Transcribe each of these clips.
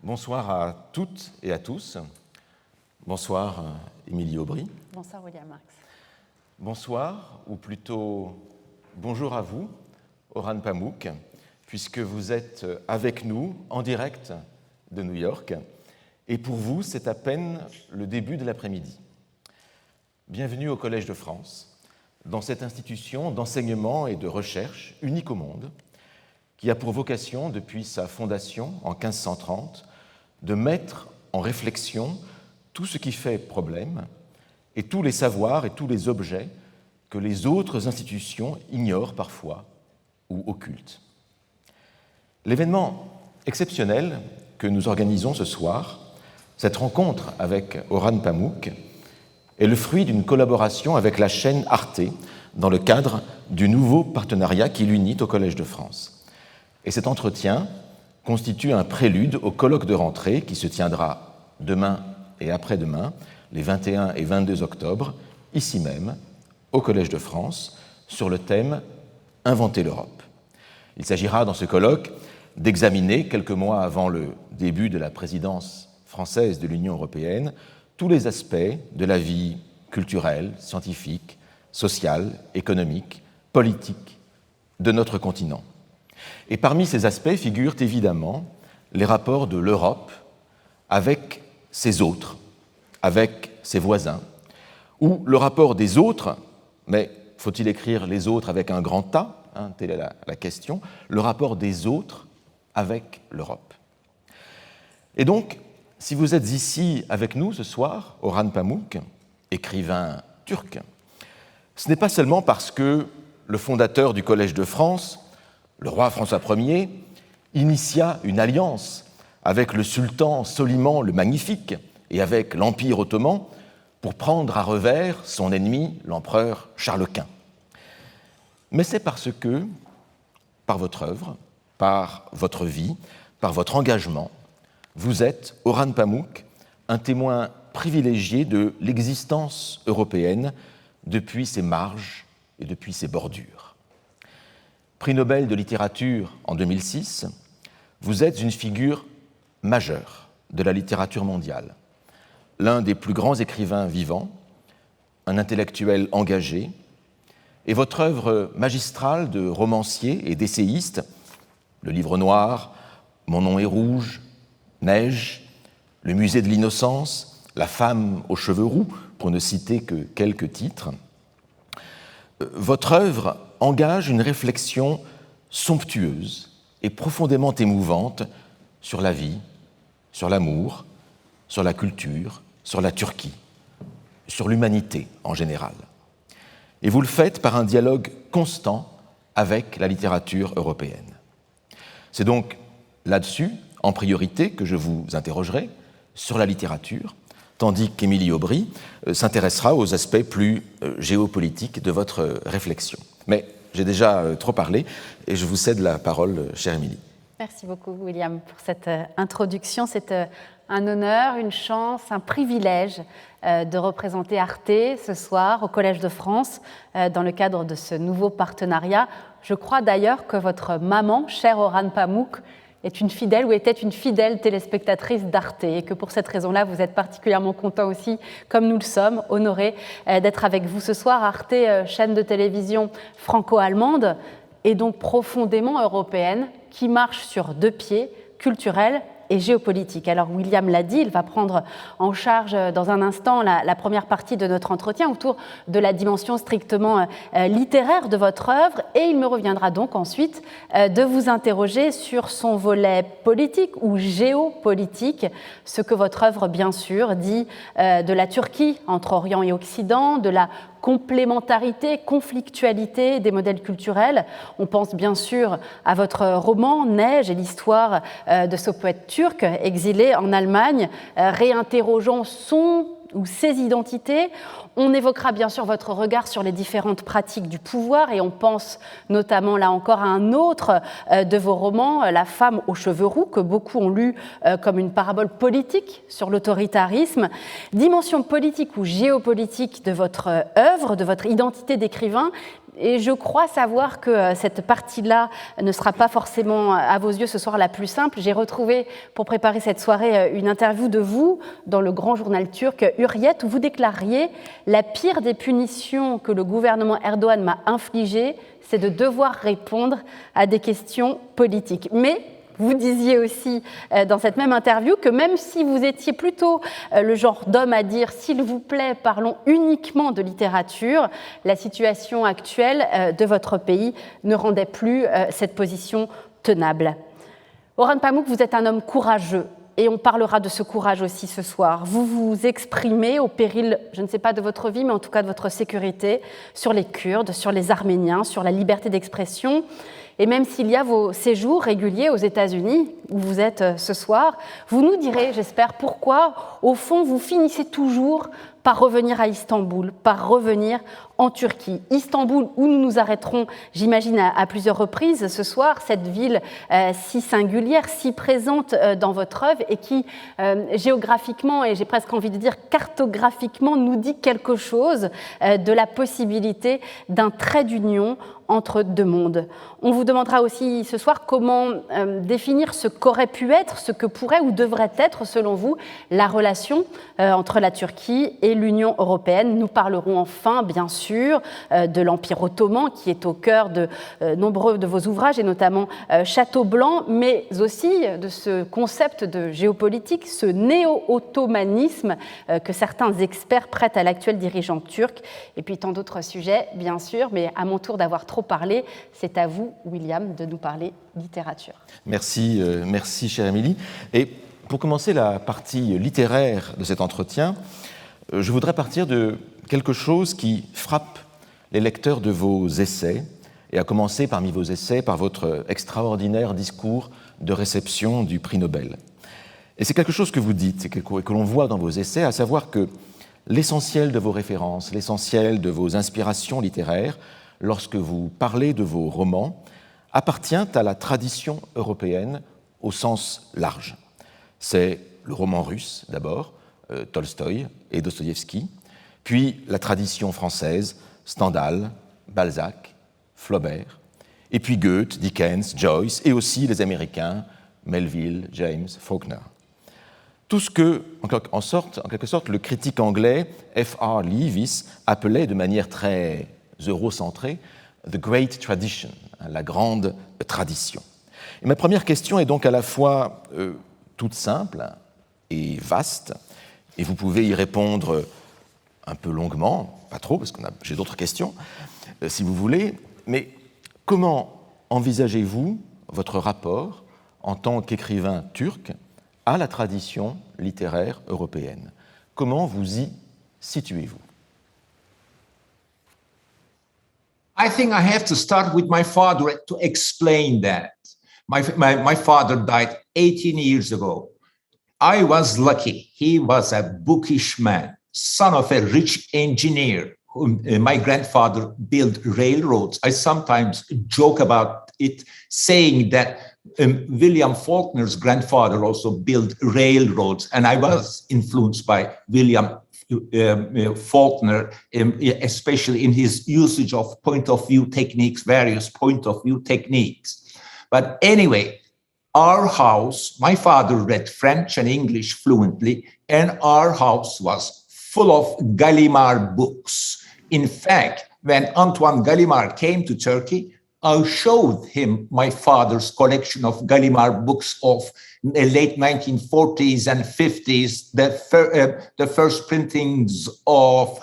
Bonsoir à toutes et à tous. Bonsoir Emilie Aubry. Bonsoir William Marx. Bonsoir, ou plutôt bonjour à vous, Orhan Pamuk, puisque vous êtes avec nous en direct de New York. Et pour vous, c'est à peine le début de l'après-midi. Bienvenue au Collège de France, dans cette institution d'enseignement et de recherche unique au monde, qui a pour vocation, depuis sa fondation en 1530, de mettre en réflexion tout ce qui fait problème et tous les savoirs et tous les objets que les autres institutions ignorent parfois ou occultent. L'événement exceptionnel que nous organisons ce soir, cette rencontre avec Orhan Pamuk, est le fruit d'une collaboration avec la chaîne ARTE dans le cadre du nouveau partenariat qui l'unit au Collège de France. Et cet entretien constitue un prélude au colloque de rentrée qui se tiendra demain et après-demain, les 21 et 22 octobre, ici même, au Collège de France, sur le thème « Inventer l'Europe ». Il s'agira dans ce colloque d'examiner, quelques mois avant le début de la présidence française de l'Union européenne, tous les aspects de la vie culturelle, scientifique, sociale, économique, politique de notre continent. Et parmi ces aspects figurent évidemment les rapports de l'Europe avec ses autres, avec ses voisins, ou le rapport des autres, mais faut-il écrire les autres avec un grand A, telle est la question, le rapport des autres avec l'Europe. Et donc, si vous êtes ici avec nous ce soir, Orhan Pamuk, écrivain turc, ce n'est pas seulement parce que le fondateur du Collège de France, le roi François Ier, initia une alliance avec le sultan Soliman le Magnifique et avec l'Empire ottoman pour prendre à revers son ennemi, l'empereur Charles Quint. Mais c'est parce que, par votre œuvre, par votre vie, par votre engagement, vous êtes, Orhan Pamuk, un témoin privilégié de l'existence européenne depuis ses marges et depuis ses bordures. Prix Nobel de littérature en 2006, vous êtes une figure majeure de la littérature mondiale, l'un des plus grands écrivains vivants, un intellectuel engagé, et votre œuvre magistrale de romancier et d'essayiste, le Livre noir, Mon nom est rouge, Neige, le musée de l'innocence, La femme aux cheveux roux, pour ne citer que quelques titres, votre œuvre engage une réflexion somptueuse et profondément émouvante sur la vie, sur l'amour, sur la culture, sur la Turquie, sur l'humanité en général. Et vous le faites par un dialogue constant avec la littérature européenne. C'est donc là-dessus, en priorité, que je vous interrogerai sur la littérature, tandis qu'Emilie Aubry s'intéressera aux aspects plus géopolitiques de votre réflexion. Mais j'ai déjà trop parlé et je vous cède la parole, chère Emilie. Merci beaucoup, William, pour cette introduction. C'est un honneur, une chance, un privilège de représenter ARTE ce soir au Collège de France dans le cadre de ce nouveau partenariat. Je crois d'ailleurs que votre maman, chère Orhan Pamuk, est une fidèle ou était une fidèle téléspectatrice d'ARTE et que pour cette raison-là, vous êtes particulièrement content aussi, comme nous le sommes, honorés d'être avec vous ce soir. ARTE, chaîne de télévision franco-allemande, et donc profondément européenne, qui marche sur deux pieds, culturels et géopolitique. Alors William l'a dit, il va prendre en charge dans un instant la première partie de notre entretien autour de la dimension strictement littéraire de votre œuvre et il me reviendra donc ensuite de vous interroger sur son volet politique ou géopolitique, ce que votre œuvre bien sûr dit de la Turquie entre Orient et Occident, de la complémentarité, conflictualité des modèles culturels. On pense bien sûr à votre roman « Neige » et l'histoire de ce poète turc exilé en Allemagne, réinterrogeant son ou ses identités. On évoquera bien sûr votre regard sur les différentes pratiques du pouvoir et on pense notamment là encore à un autre de vos romans, La femme aux cheveux roux, que beaucoup ont lu comme une parabole politique sur l'autoritarisme. Dimension politique ou géopolitique de votre œuvre, de votre identité d'écrivain, Et je crois savoir que cette partie-là ne sera pas forcément, à vos yeux, ce soir la plus simple. J'ai retrouvé, pour préparer cette soirée, une interview de vous dans le grand journal turc Hürriyet, où vous déclariez « La pire des punitions que le gouvernement Erdogan m'a infligées, c'est de devoir répondre à des questions politiques. » Mais vous disiez aussi dans cette même interview que même si vous étiez plutôt le genre d'homme à dire « s'il vous plaît, parlons uniquement de littérature », la situation actuelle de votre pays ne rendait plus cette position tenable. Orhan Pamuk, vous êtes un homme courageux et on parlera de ce courage aussi ce soir. Vous vous exprimez au péril, je ne sais pas de votre vie, mais en tout cas de votre sécurité, sur les Kurdes, sur les Arméniens, sur la liberté d'expression. Et même s'il y a vos séjours réguliers aux États-Unis, où vous êtes ce soir, vous nous direz, j'espère, pourquoi, au fond, vous finissez toujours par revenir à Istanbul, par revenir en Turquie. Istanbul, où nous nous arrêterons, j'imagine, à plusieurs reprises ce soir, cette ville si singulière, si présente dans votre œuvre et qui, géographiquement, et j'ai presque envie de dire cartographiquement, nous dit quelque chose de la possibilité d'un trait d'union entre deux mondes. On vous demandera aussi ce soir comment définir ce qu'aurait pu être, ce que pourrait ou devrait être, selon vous, la relation entre la Turquie et l'Union européenne. Nous parlerons enfin, bien sûr, de l'Empire ottoman, qui est au cœur de nombreux de vos ouvrages, et notamment Château Blanc, mais aussi de ce concept de géopolitique, ce néo-ottomanisme que certains experts prêtent à l'actuel dirigeant turc, et puis tant d'autres sujets, bien sûr, mais à mon tour d'avoir trop parlé, c'est à vous, William, de nous parler littérature. Merci, merci, chère Emilie. Et pour commencer la partie littéraire de cet entretien, je voudrais partir de quelque chose qui frappe les lecteurs de vos essais, et à commencer parmi vos essais par votre extraordinaire discours de réception du prix Nobel. Et c'est quelque chose que vous dites et que l'on voit dans vos essais, à savoir que l'essentiel de vos références, l'essentiel de vos inspirations littéraires, lorsque vous parlez de vos romans, appartient à la tradition européenne au sens large. C'est le roman russe, d'abord, Tolstoï et Dostoïevski, puis la tradition française, Stendhal, Balzac, Flaubert, et puis Goethe, Dickens, Joyce, et aussi les Américains, Melville, James, Faulkner. Tout ce que, en quelque sorte, le critique anglais F.R. Leavis appelait de manière très eurocentrée « the great tradition », la grande tradition. Et ma première question est donc à la fois toute simple et vaste, et vous pouvez y répondre un peu longuement, pas trop, parce que j'ai d'autres questions, si vous voulez, mais comment envisagez-vous votre rapport en tant qu'écrivain turc à la tradition littéraire européenne? Comment vous y situez-vous? I think I have to start with my father to explain that. My father died 18 years ago. I was lucky. He was a bookish man, son of a rich engineer. My grandfather built railroads. I sometimes joke about it, saying that William Faulkner's grandfather also built railroads, and I was influenced by William Faulkner, especially in his usage of point of view techniques, various point of view techniques. But anyway, our house, my father read French and English fluently, and our house was full of Gallimard books. In fact, when Antoine Gallimard came to Turkey, I showed him my father's collection of Gallimard books of the late 1940s and 50s, the first printings of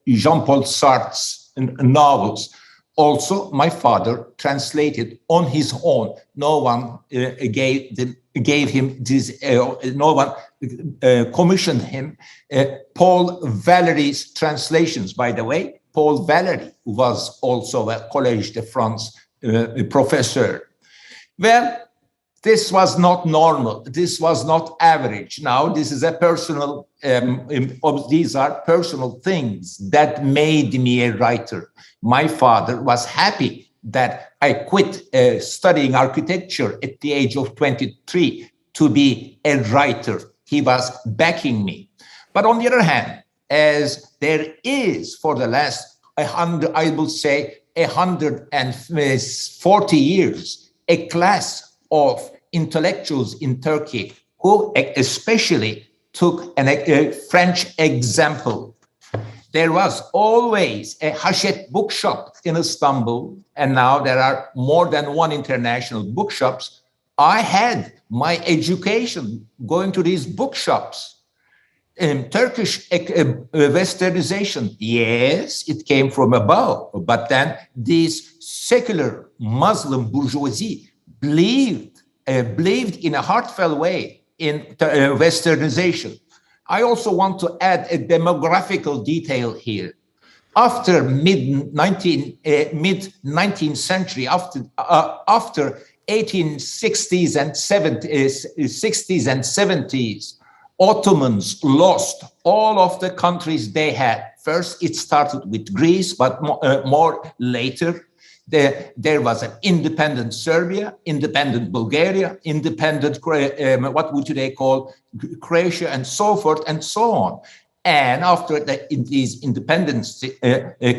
Jean-Paul Sartre's novels. Also, my father translated on his own. No one gave him this. No one commissioned him. Paul Valéry's translations, by the way. Paul Valéry was also a Collège de France professor. Well, this was not normal. This was not average. Now, this is a personal, these are personal things that made me a writer. My father was happy that I quit studying architecture at the age of 23 to be a writer. He was backing me. But on the other hand, as there is for the last I will say 140 years, a class of intellectuals in Turkey who especially took a French example. There was always a Hachette bookshop in Istanbul, and now there are more than one international bookshops. I had my education going to these bookshops. Turkish westernization, yes, it came from above, but then this secular Muslim bourgeoisie believed in a heartfelt way in westernization. I also want to add a demographical detail here. After mid-19th century, after 1860s and 70s, Ottomans lost all of the countries they had. First, it started with Greece, but more later, there was an independent Serbia, independent Bulgaria, independent, what would they call Croatia, and so forth and so on. And after these independent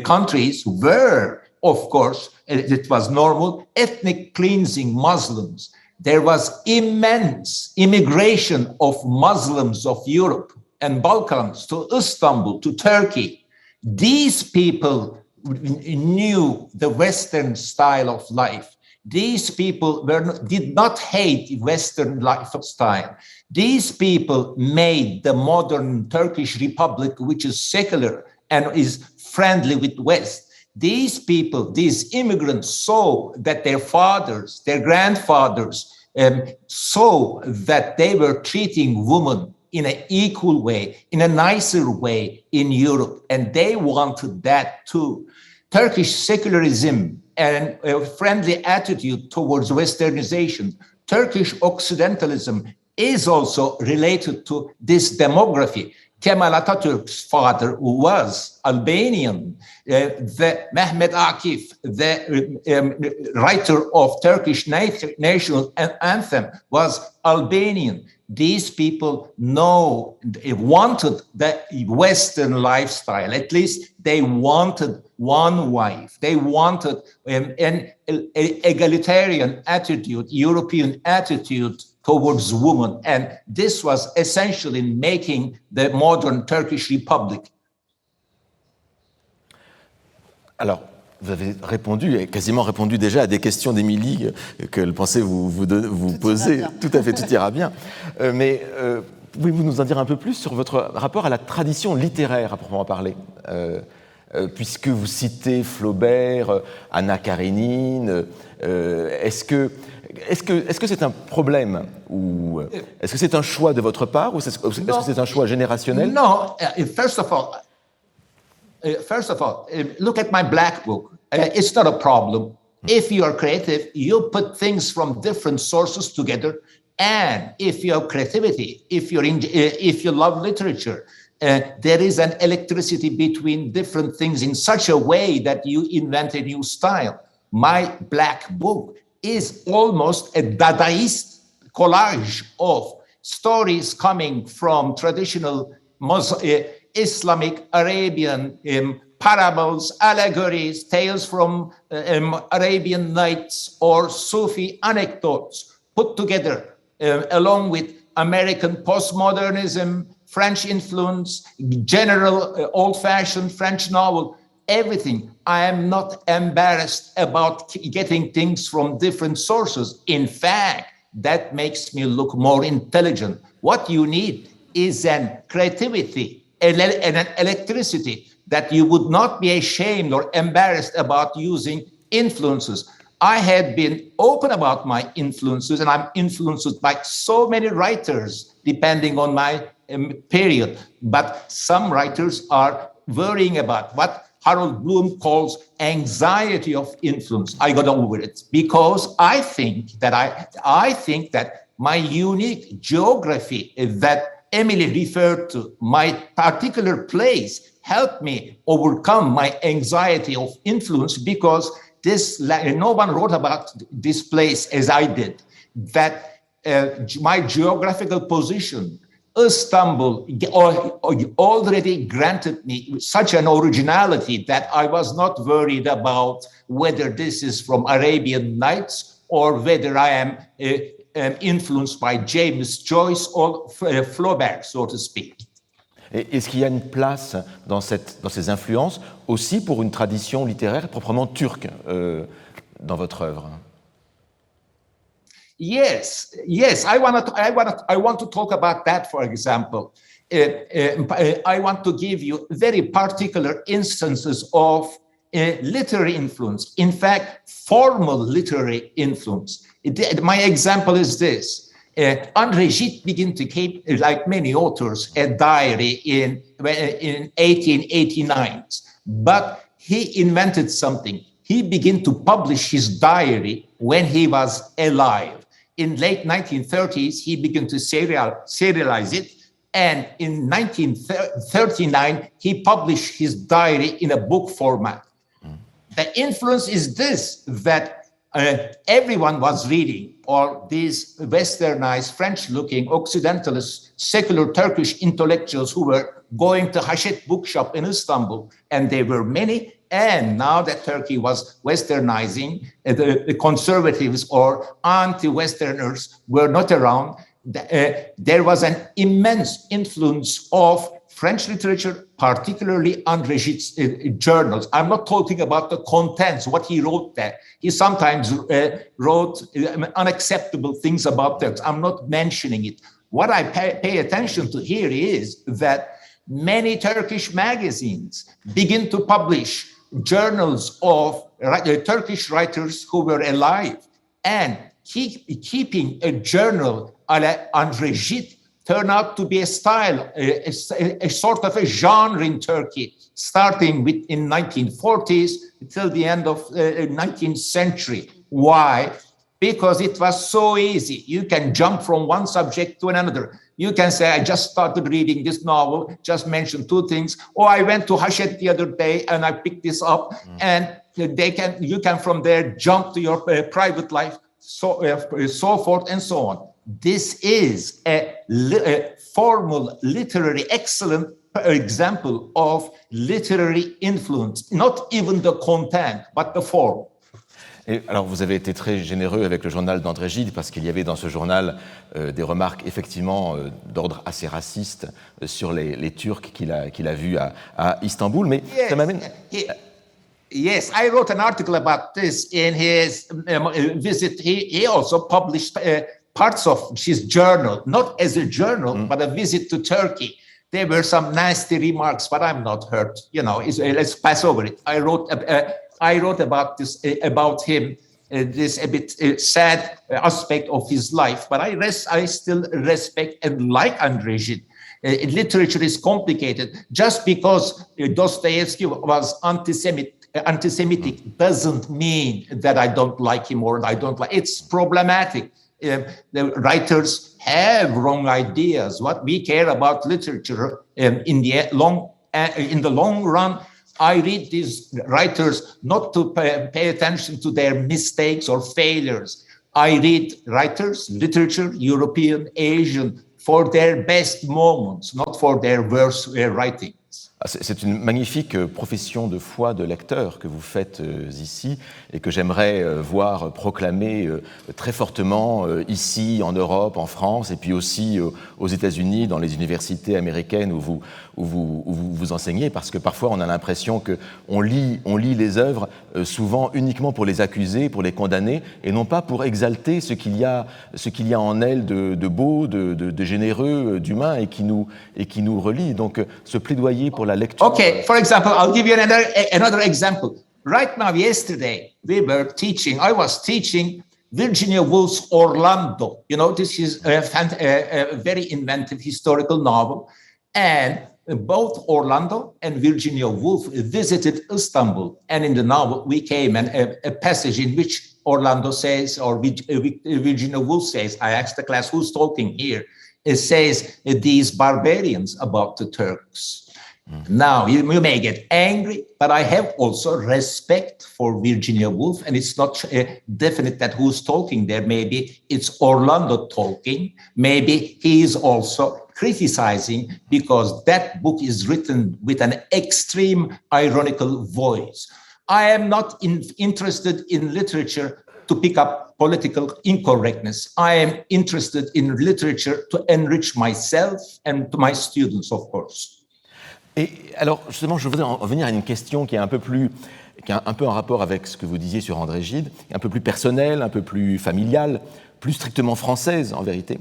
countries were, of course, it was normal, ethnic cleansing Muslims. There was immense immigration of Muslims of Europe and Balkans to Istanbul, to Turkey. These people knew the Western style of life. These people did not hate Western lifestyle. These people made the modern Turkish Republic, which is secular and is friendly with West. These people, these immigrants, saw that their fathers, their grandfathers, saw that they were treating women in an equal way, in a nicer way in Europe, and they wanted that too. Turkish secularism and a friendly attitude towards westernization, Turkish Occidentalism is also related to this demography. Kemal Atatürk's father, who was Albanian, the Mehmet Akif, the writer of Turkish national anthem, was Albanian. These people wanted the Western lifestyle. At least they wanted one wife. They wanted an egalitarian attitude, European attitude towards women. And this was essential in making the modern Turkish Republic. Alors, vous avez répondu, quasiment répondu déjà à des questions d'Emilie qu'elle pensait vous poser. Tout à fait, tout ira bien. Mais pouvez-vous nous en dire un peu plus sur votre rapport à la tradition littéraire, à proprement parler, puisque vous citez Flaubert, Anna Karénine, est-ce que c'est un problème ou est-ce que c'est un choix de votre part ou est-ce que c'est un choix générationnel? No, first of all, look at my black book. It's not a problem. If you are creative, you put things from different sources together. And if you have creativity, if you love literature, there is an electricity between different things in such a way that you invent a new style. My black book is almost a Dadaist collage of stories coming from traditional Islamic, Arabian parables, allegories, tales from Arabian Nights, or Sufi anecdotes put together along with American postmodernism, French influence, general old-fashioned French novel, everything. I am not embarrassed about getting things from different sources. In fact, that makes me look more intelligent. What you need is an creativity, an electricity that you would not be ashamed or embarrassed about using influences. I had been open about my influences, and I'm influenced by so many writers, depending on my period. But some writers are worrying about what Harold Bloom calls anxiety of influence. I got over it because I think that my unique geography that Emilie referred to, my particular place, helped me overcome my anxiety of influence, because no one wrote about this place as I did. That my geographical position Istanbul already granted me such an originality that I was not worried about whether this is from Arabian Nights or whether I am influenced by James Joyce or Flaubert, so to speak. Est-ce qu'il y a une place dans ces influences aussi pour une tradition littéraire proprement turque dans votre œuvre? Yes. I want to talk about that, for example. I want to give you very particular instances of literary influence. In fact, formal literary influence. My example is this. André Gide began to keep, like many authors, a diary in 1889. But he invented something. He began to publish his diary when he was alive. In late 1930s, he began to serialize it. And in 1939, he published his diary in a book format. The influence is this, that everyone was reading, or these westernized, French-looking, Occidentalist, secular Turkish intellectuals who were going to Hachet bookshop in Istanbul, and there were many. And now that Turkey was westernizing, the conservatives or anti-Westerners were not around. There was an immense influence of French literature, particularly André Gide's journals. I'm not talking about the contents, what he wrote there. He sometimes wrote unacceptable things about Turks. I'm not mentioning it. What I pay attention to here is that many Turkish magazines begin to publish journals of Turkish writers who were alive, and keeping a journal à la André Gide turned out to be a style, a sort of a genre in Turkey, starting in 1940s till the end of 19th century. Why? Because it was so easy. You can jump from one subject to another. You can say, I just started reading this novel, just mention two things. Or I went to Hachet the other day and I picked this up. And you can from there jump to your private life, so forth and so on. This is a formal, literary, excellent example of literary influence. Not even the content, but the form. Et alors, vous avez été très généreux avec le journal d'André Gide parce qu'il y avait dans ce journal des remarques effectivement d'ordre assez raciste sur les Turcs qu'il a vus à Istanbul. Mais ça m'amène... Yes, I wrote an article about this in his visit. He also published parts of his journal, not as a journal, but a visit to Turkey. There were some nasty remarks, but I'm not hurt. You know, let's pass over it. I wrote about this, about him, this a bit sad aspect of his life, but I still respect and like André Gide. Literature is complicated. Just because Dostoevsky was anti-Semitic doesn't mean that I don't like him or I don't like. It's problematic. The writers have wrong ideas. What we care about literature in the long run. I read these writers not to pay attention to their mistakes or failures. I read writers, literature, European, Asian, for their best moments, not for their worst writings. C'est une magnifique profession de foi de lecteur que vous faites ici et que j'aimerais voir proclamée très fortement ici, en Europe, en France et puis aussi aux États-Unis, dans les universités américaines où vous enseignez, parce que parfois on a l'impression qu'on lit les œuvres souvent uniquement pour les accuser, pour les condamner et non pas pour exalter ce qu'il y a en elles de beau, de généreux, d'humain et qui nous relie. Donc ce plaidoyer pour la lecture. Okay, for example, I'll give you another example. Right now, yesterday, I was teaching Virginia Woolf's Orlando. You know, this is a very inventive historical novel. And both Orlando and Virginia Woolf visited Istanbul. And in the novel, we came and a passage in which Orlando says, or Virginia Woolf says, I asked the class, who's talking here? It says, these barbarians about the Turks. Now, you may get angry, but I have also respect for Virginia Woolf, and it's not definite that who's talking there. Maybe it's Orlando talking. Maybe he is also criticizing because that book is written with an extreme ironical voice. I am not interested in literature to pick up political incorrectness. I am interested in literature to enrich myself and to my students, of course. Et alors, justement, je voudrais en venir à une question qui est un peu en rapport avec ce que vous disiez sur André Gide, un peu plus personnelle, un peu plus familiale, plus strictement française, en vérité.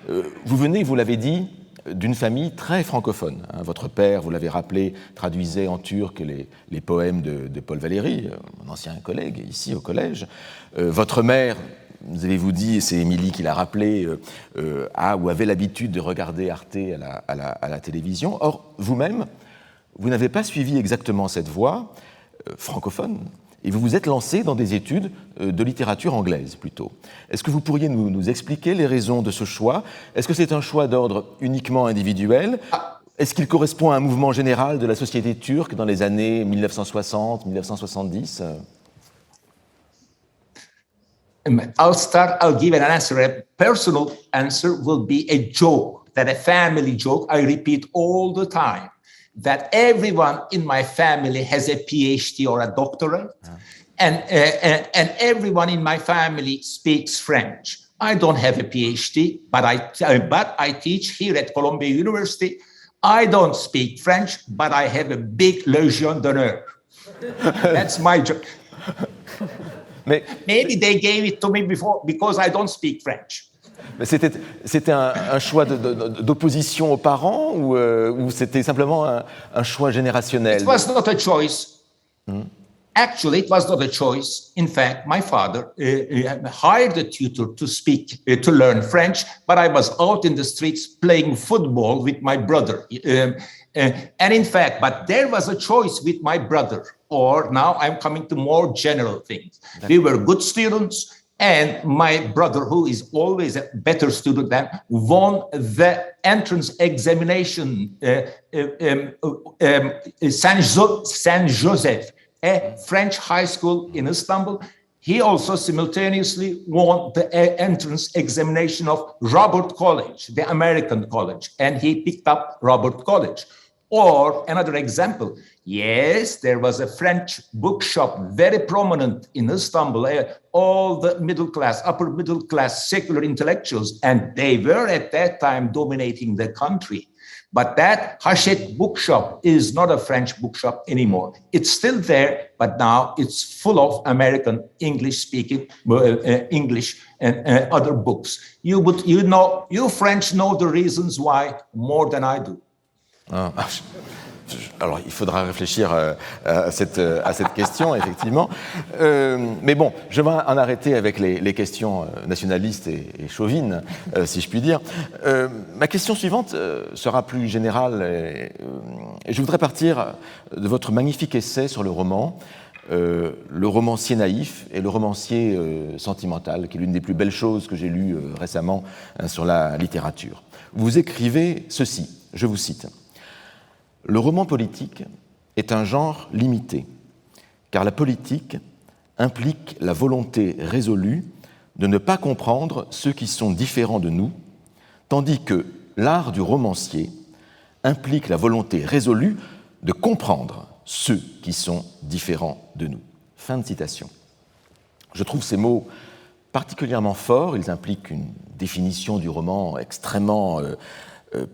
Vous venez, vous l'avez dit, d'une famille très francophone. Votre père, vous l'avez rappelé, traduisait en turc les poèmes de Paul Valéry, mon ancien collègue, ici au collège. Votre mère, vous avez-vous dit, c'est Emilie qui l'a rappelé, a ou avait l'habitude de regarder Arte à la télévision. Or, vous-même, vous n'avez pas suivi exactement cette voie francophone, et vous vous êtes lancé dans des études de littérature anglaise, plutôt. Est-ce que vous pourriez nous expliquer les raisons de ce choix? Est-ce que c'est un choix d'ordre uniquement individuel? Est-ce qu'il correspond à un mouvement général de la société turque dans les années 1960-1970? I'll give an answer. A personal answer will be a joke, that a family joke I repeat all the time. That everyone in my family has a PhD or a doctorate, and everyone in my family speaks French. I don't have a PhD, but I teach here at Columbia University. I don't speak French, but I have a big Légion d'honneur. That's my job. Maybe they gave it to me before because I don't speak French. Mais c'était un choix d'opposition aux parents ou c'était simplement un choix générationnel? It was not a choice. Actually, it was not a choice. In fact, my father hired a tutor to learn French, but I was out in the streets playing football with my brother. And in fact, but there was a choice with my brother. Or now I'm coming to more general things. We were good students. And my brother, who is always a better student than, won the entrance examination, Saint Joseph, a French high school in Istanbul. He also simultaneously won the entrance examination of Robert College, the American college, and he picked up Robert College. Or another example, yes, there was a French bookshop, very prominent in Istanbul, all the middle class, upper middle class secular intellectuals, and they were at that time dominating the country. But that Hachette bookshop is not a French bookshop anymore. It's still there, but now it's full of American English-speaking English and other books. You French know the reasons why more than I do. Alors, il faudra réfléchir à cette question, effectivement. Mais bon, je vais en arrêter avec les questions nationalistes et chauvines, si je puis dire. Ma question suivante sera plus générale. Et je voudrais partir de votre magnifique essai sur le romancier naïf et le romancier sentimental, qui est l'une des plus belles choses que j'ai lues récemment sur la littérature. Vous écrivez ceci, je vous cite. Le roman politique est un genre limité, car la politique implique la volonté résolue de ne pas comprendre ceux qui sont différents de nous, tandis que l'art du romancier implique la volonté résolue de comprendre ceux qui sont différents de nous. Fin de citation. Je trouve ces mots particulièrement forts, ils impliquent une définition du roman extrêmement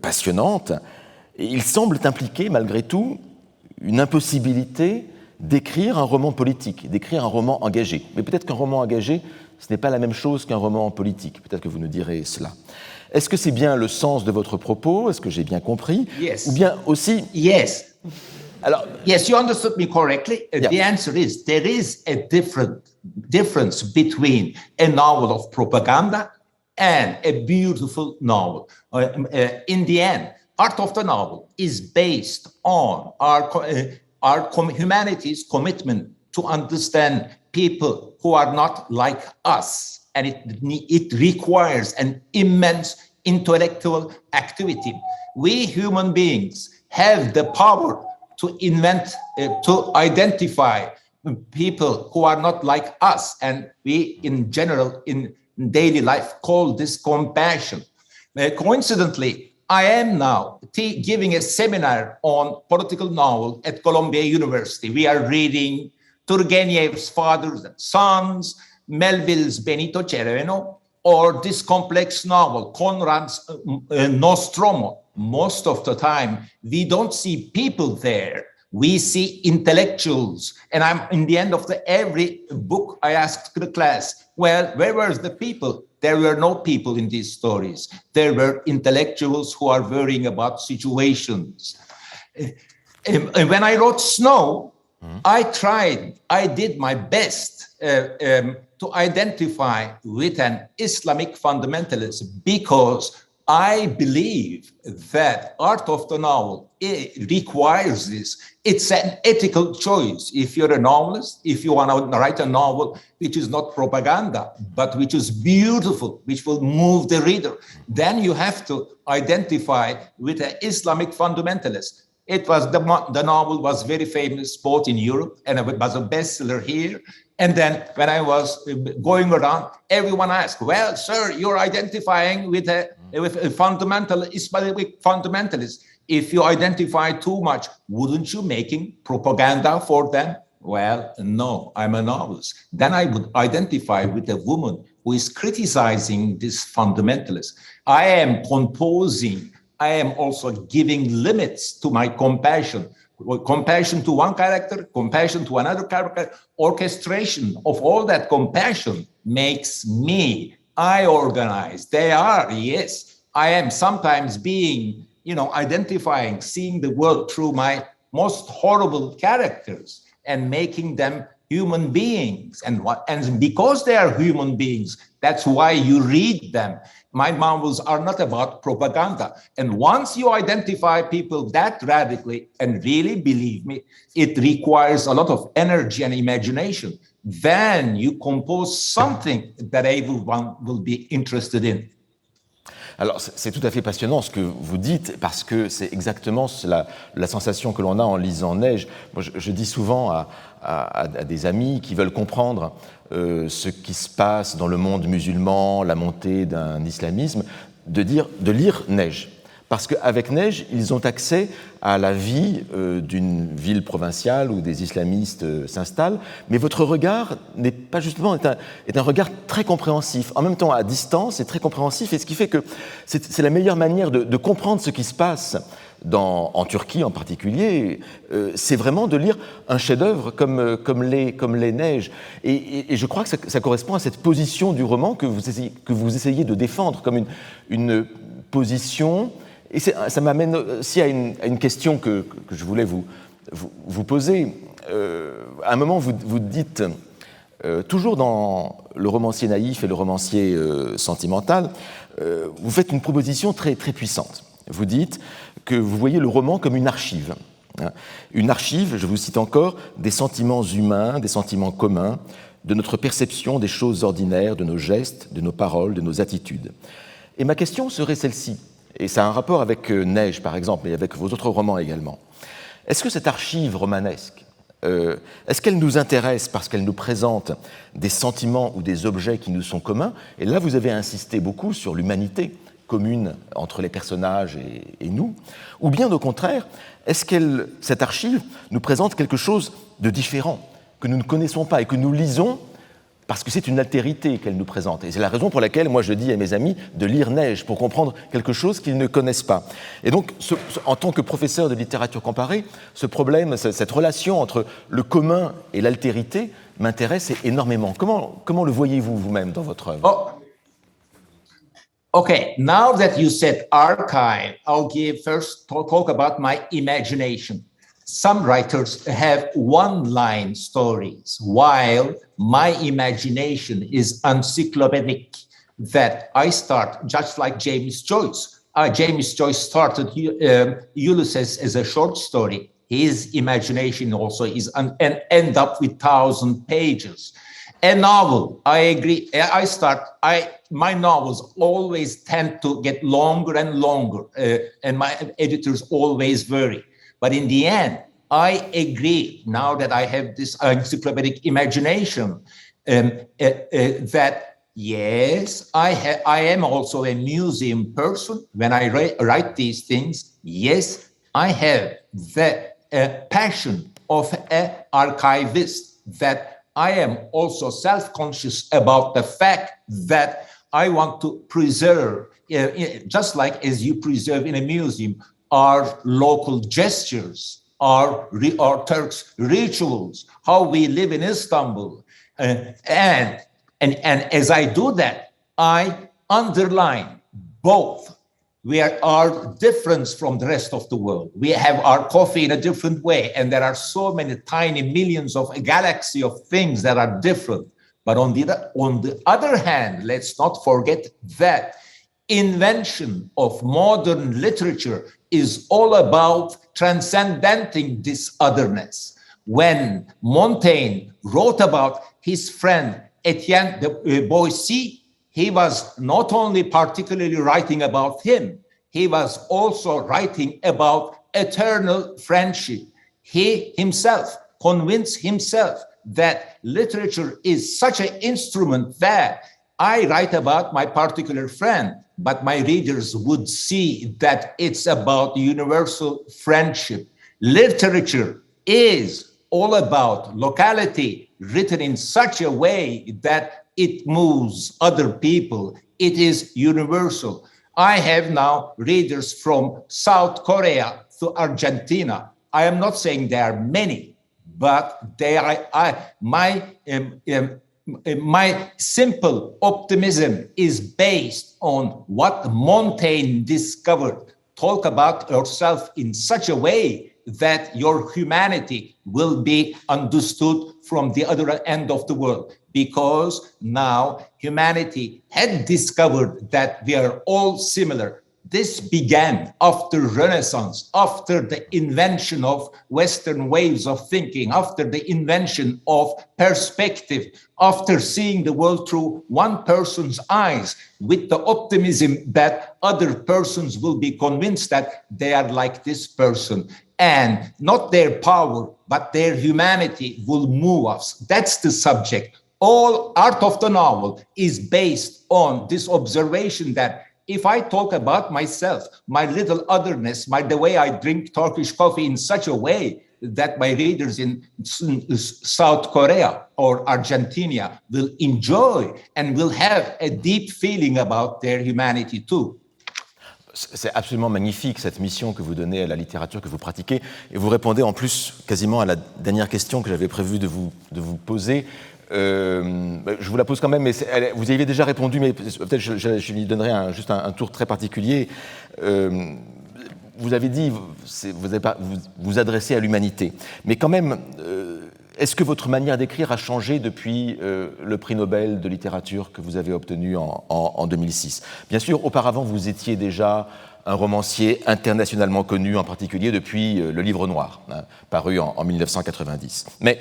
passionnante, et ils semblent impliquer, malgré tout, une impossibilité d'écrire un roman politique, d'écrire un roman engagé. Mais peut-être qu'un roman engagé, ce n'est pas la même chose qu'un roman politique. Peut-être que vous nous direz cela. Est-ce que c'est bien le sens de votre propos? Est-ce que j'ai bien compris? Yes. Ou bien aussi... Yes. Alors, yes, you understood me correctly. Yeah. The answer is there is a difference between a novel of propaganda and a beautiful novel. In the end, part of the novel is based on our humanity's commitment to understand people who are not like us, and it requires an immense intellectual activity. We human beings have the power to invent, to identify people who are not like us, and we in general in daily life call this compassion. Coincidentally, I am now giving a seminar on political novel at Columbia University. We are reading Turgenev's Fathers and Sons, Melville's Benito Cereno, or this complex novel, Conrad's Nostromo. Most of the time, we don't see people there. We see intellectuals. And in the end of every book, I asked the class, well, where were the people? There were no people in these stories. There were intellectuals who are worrying about situations. And when I wrote Snow, I did my best to identify with an Islamic fundamentalist, because I believe that art of the novel requires this. It's an ethical choice. If you're a novelist, if you want to write a novel which is not propaganda, but which is beautiful, which will move the reader, then you have to identify with an Islamic fundamentalist. It was the novel was very famous both in Europe, and it was a bestseller here. And then when I was going around, everyone asked, well, sir, you're identifying with a fundamental Islamic fundamentalist. If you identify too much, wouldn't you making propaganda for them? Well, no, I'm a novelist. Then I would identify with a woman who is criticizing this fundamentalist. I am composing. I am also giving limits to my compassion. Compassion to one character, compassion to another character, orchestration of all that compassion makes me. I organize. They are, yes. I am sometimes being, identifying, seeing the world through my most horrible characters and making them human beings. And because they are human beings, that's why you read them. My novels are not about propaganda. And once you identify people that radically, and really believe me, it requires a lot of energy and imagination. Then you compose something that everyone will be interested in. Alors, c'est tout à fait passionnant ce que vous dites, parce que c'est exactement la sensation que l'on a en lisant Neige. Moi, je dis souvent à des amis qui veulent comprendre ce qui se passe dans le monde musulman, la montée d'un islamisme, de lire Neige. Parce qu'avec Neige, ils ont accès à la vie d'une ville provinciale où des islamistes s'installent, mais votre regard n'est pas justement est un regard très compréhensif, en même temps à distance et très compréhensif, et ce qui fait que c'est la meilleure manière de comprendre ce qui se passe en Turquie en particulier, c'est vraiment de lire un chef-d'œuvre comme les Neiges. Et je crois que ça correspond à cette position du roman que vous essayez de défendre comme une position. Et ça m'amène aussi à une question que je voulais vous poser. À un moment, vous dites, toujours dans le romancier naïf et le romancier sentimental, vous faites une proposition très, très puissante. Vous dites que vous voyez le roman comme une archive. Une archive, je vous cite encore, des sentiments humains, des sentiments communs, de notre perception des choses ordinaires, de nos gestes, de nos paroles, de nos attitudes. Et ma question serait celle-ci. Et ça a un rapport avec Neige, par exemple, et avec vos autres romans également. Est-ce que cette archive romanesque, est-ce qu'elle nous intéresse parce qu'elle nous présente des sentiments ou des objets qui nous sont communs? Et là, vous avez insisté beaucoup sur l'humanité commune entre les personnages et nous. Ou bien, au contraire, est-ce que cette archive nous présente quelque chose de différent, que nous ne connaissons pas et que nous lisons parce que c'est une altérité qu'elle nous présente. Et c'est la raison pour laquelle, moi, je dis à mes amis de lire Neige pour comprendre quelque chose qu'ils ne connaissent pas. Et donc, en tant que professeur de littérature comparée, ce problème, cette relation entre le commun et l'altérité m'intéresse énormément. Comment le voyez-vous vous-même dans votre œuvre? Okay, now that you said archive, I'll talk about my imagination. Some writers have one-line stories, while my imagination is encyclopedic, that I start just like James Joyce. James Joyce started Ulysses as a short story. His imagination also is and end up with 1,000 pages. A novel, I agree. My novels always tend to get longer and longer, and my editors always vary. But in the end, I agree, now that I have this encyclopedic imagination, that Yes, I am also a museum person. When I write these things, yes, I have the passion of an archivist, that I am also self-conscious about the fact that I want to preserve, just like as you preserve in a museum, our local gestures, our Turks' rituals, how we live in Istanbul. And as I do that, I underline both. We are different from the rest of the world. We have our coffee in a different way, and there are so many tiny millions of a galaxy of things that are different. But on the other hand, let's not forget that invention of modern literature is all about transcending this otherness. When Montaigne wrote about his friend Etienne de Boissy, he was not only particularly writing about him, he was also writing about eternal friendship. He himself convinced himself that literature is such an instrument that I write about my particular friend, but my readers would see that it's about universal friendship. Literature is all about locality, written in such a way that it moves other people. It is universal. I have now readers from South Korea to Argentina. I am not saying there are many, but they are. My simple optimism is based on what Montaigne discovered. Talk about yourself in such a way that your humanity will be understood from the other end of the world, because now humanity had discovered that we are all similar. This began after Renaissance, after the invention of Western ways of thinking, after the invention of perspective, after seeing the world through one person's eyes with the optimism that other persons will be convinced that they are like this person. And not their power, but their humanity will move us. That's the subject. All art of the novel is based on this observation that if I talk about myself, my little otherness, the way I drink Turkish coffee in such a way that my readers in South Korea or Argentina will enjoy and will have a deep feeling about their humanity too. C'est absolument magnifique, cette mission que vous donnez à la littérature que vous pratiquez. Et vous répondez en plus quasiment à la dernière question que j'avais prévu de vous poser. Je vous la pose quand même, mais vous y avez déjà répondu, mais peut-être je lui donnerai juste un tour très particulier. Vous avez dit, vous adressez à l'humanité. Mais quand même, est-ce que votre manière d'écrire a changé depuis le prix Nobel de littérature que vous avez obtenu en 2006 ? Bien sûr, auparavant, vous étiez déjà un romancier internationalement connu, en particulier depuis le Livre Noir, paru en 1990. Mais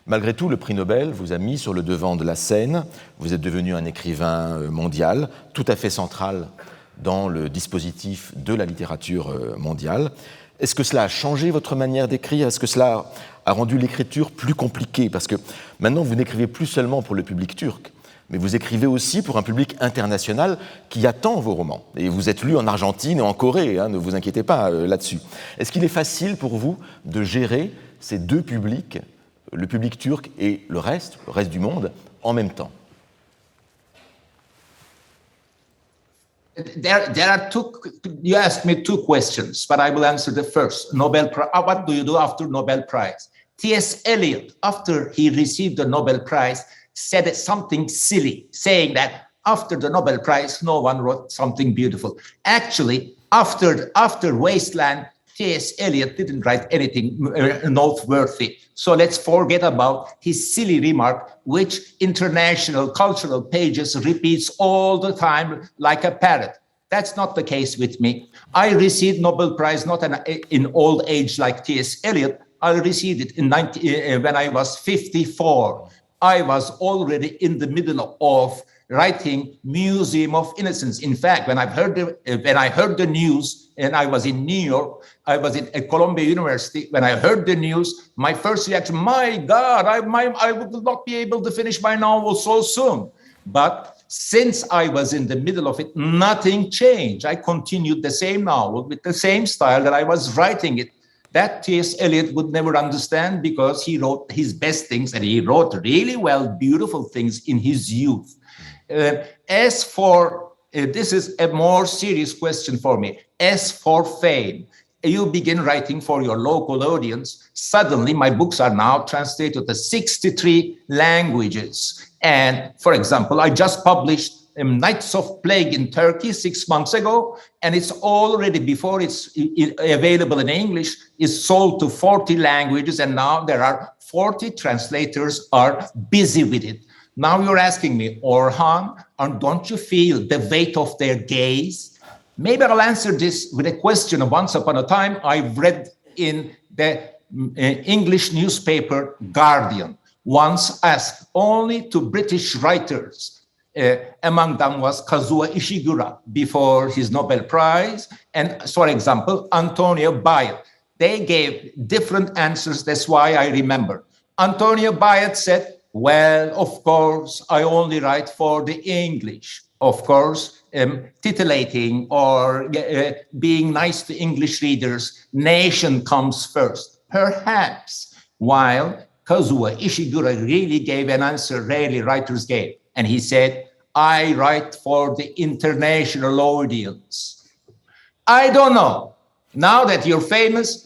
malgré tout, le prix Nobel vous a mis sur le devant de la scène. Vous êtes devenu un écrivain mondial, tout à fait central dans le dispositif de la littérature mondiale. Est-ce que cela a changé votre manière d'écrire ? Est-ce que cela a rendu l'écriture plus compliquée ? Parce que maintenant, vous n'écrivez plus seulement pour le public turc, mais vous écrivez aussi pour un public international qui attend vos romans. Et vous êtes lu en Argentine et en Corée, ne vous inquiétez pas là-dessus. Est-ce qu'il est facile pour vous de gérer ces deux publics, le public turc et le reste du monde, en même temps ? There are two. You asked me two questions, but I will answer the first. Nobel Prize. What do you do after Nobel Prize? T.S. Eliot, after he received the Nobel Prize, said something silly, saying that after the Nobel Prize, no one wrote something beautiful. Actually, after Wasteland, T.S. Eliot didn't write anything noteworthy. So let's forget about his silly remark, which international cultural pages repeats all the time like a parrot. That's not the case with me. I received Nobel Prize not in old age like T.S. Eliot. I received it when I was 54. I was already in the middle of writing Museum of Innocence. In fact, when I heard the news, and I was in New York, I was at Columbia University. When I heard the news, my first reaction, my God, I will not be able to finish my novel so soon. But since I was in the middle of it, nothing changed. I continued the same novel with the same style that I was writing it. That T.S. Eliot would never understand, because he wrote his best things, and he wrote really well, beautiful things in his youth. As for, this is a more serious question for me. As for fame, you begin writing for your local audience. Suddenly, my books are now translated to 63 languages. And for example, I just published Nights of Plague in Turkey 6 months ago, and it's already, before it's available in English, is sold to 40 languages, and now there are 40 translators are busy with it. Now you're asking me, Orhan, don't you feel the weight of their gaze? Maybe I'll answer this with a question. Once upon a time, I read in the English newspaper Guardian, once asked only to British writers. Among them was Kazuo Ishiguro before his Nobel Prize, and, for example, Antonio Bayet. They gave different answers. That's why I remember. Antonio Bayet said, well, of course, I only write for the English. Of course, titillating or being nice to English readers, nation comes first. Perhaps, while Kazuo Ishiguro really gave an answer rarely writers gave. And he said, I write for the international audience. I don't know. Now that you're famous,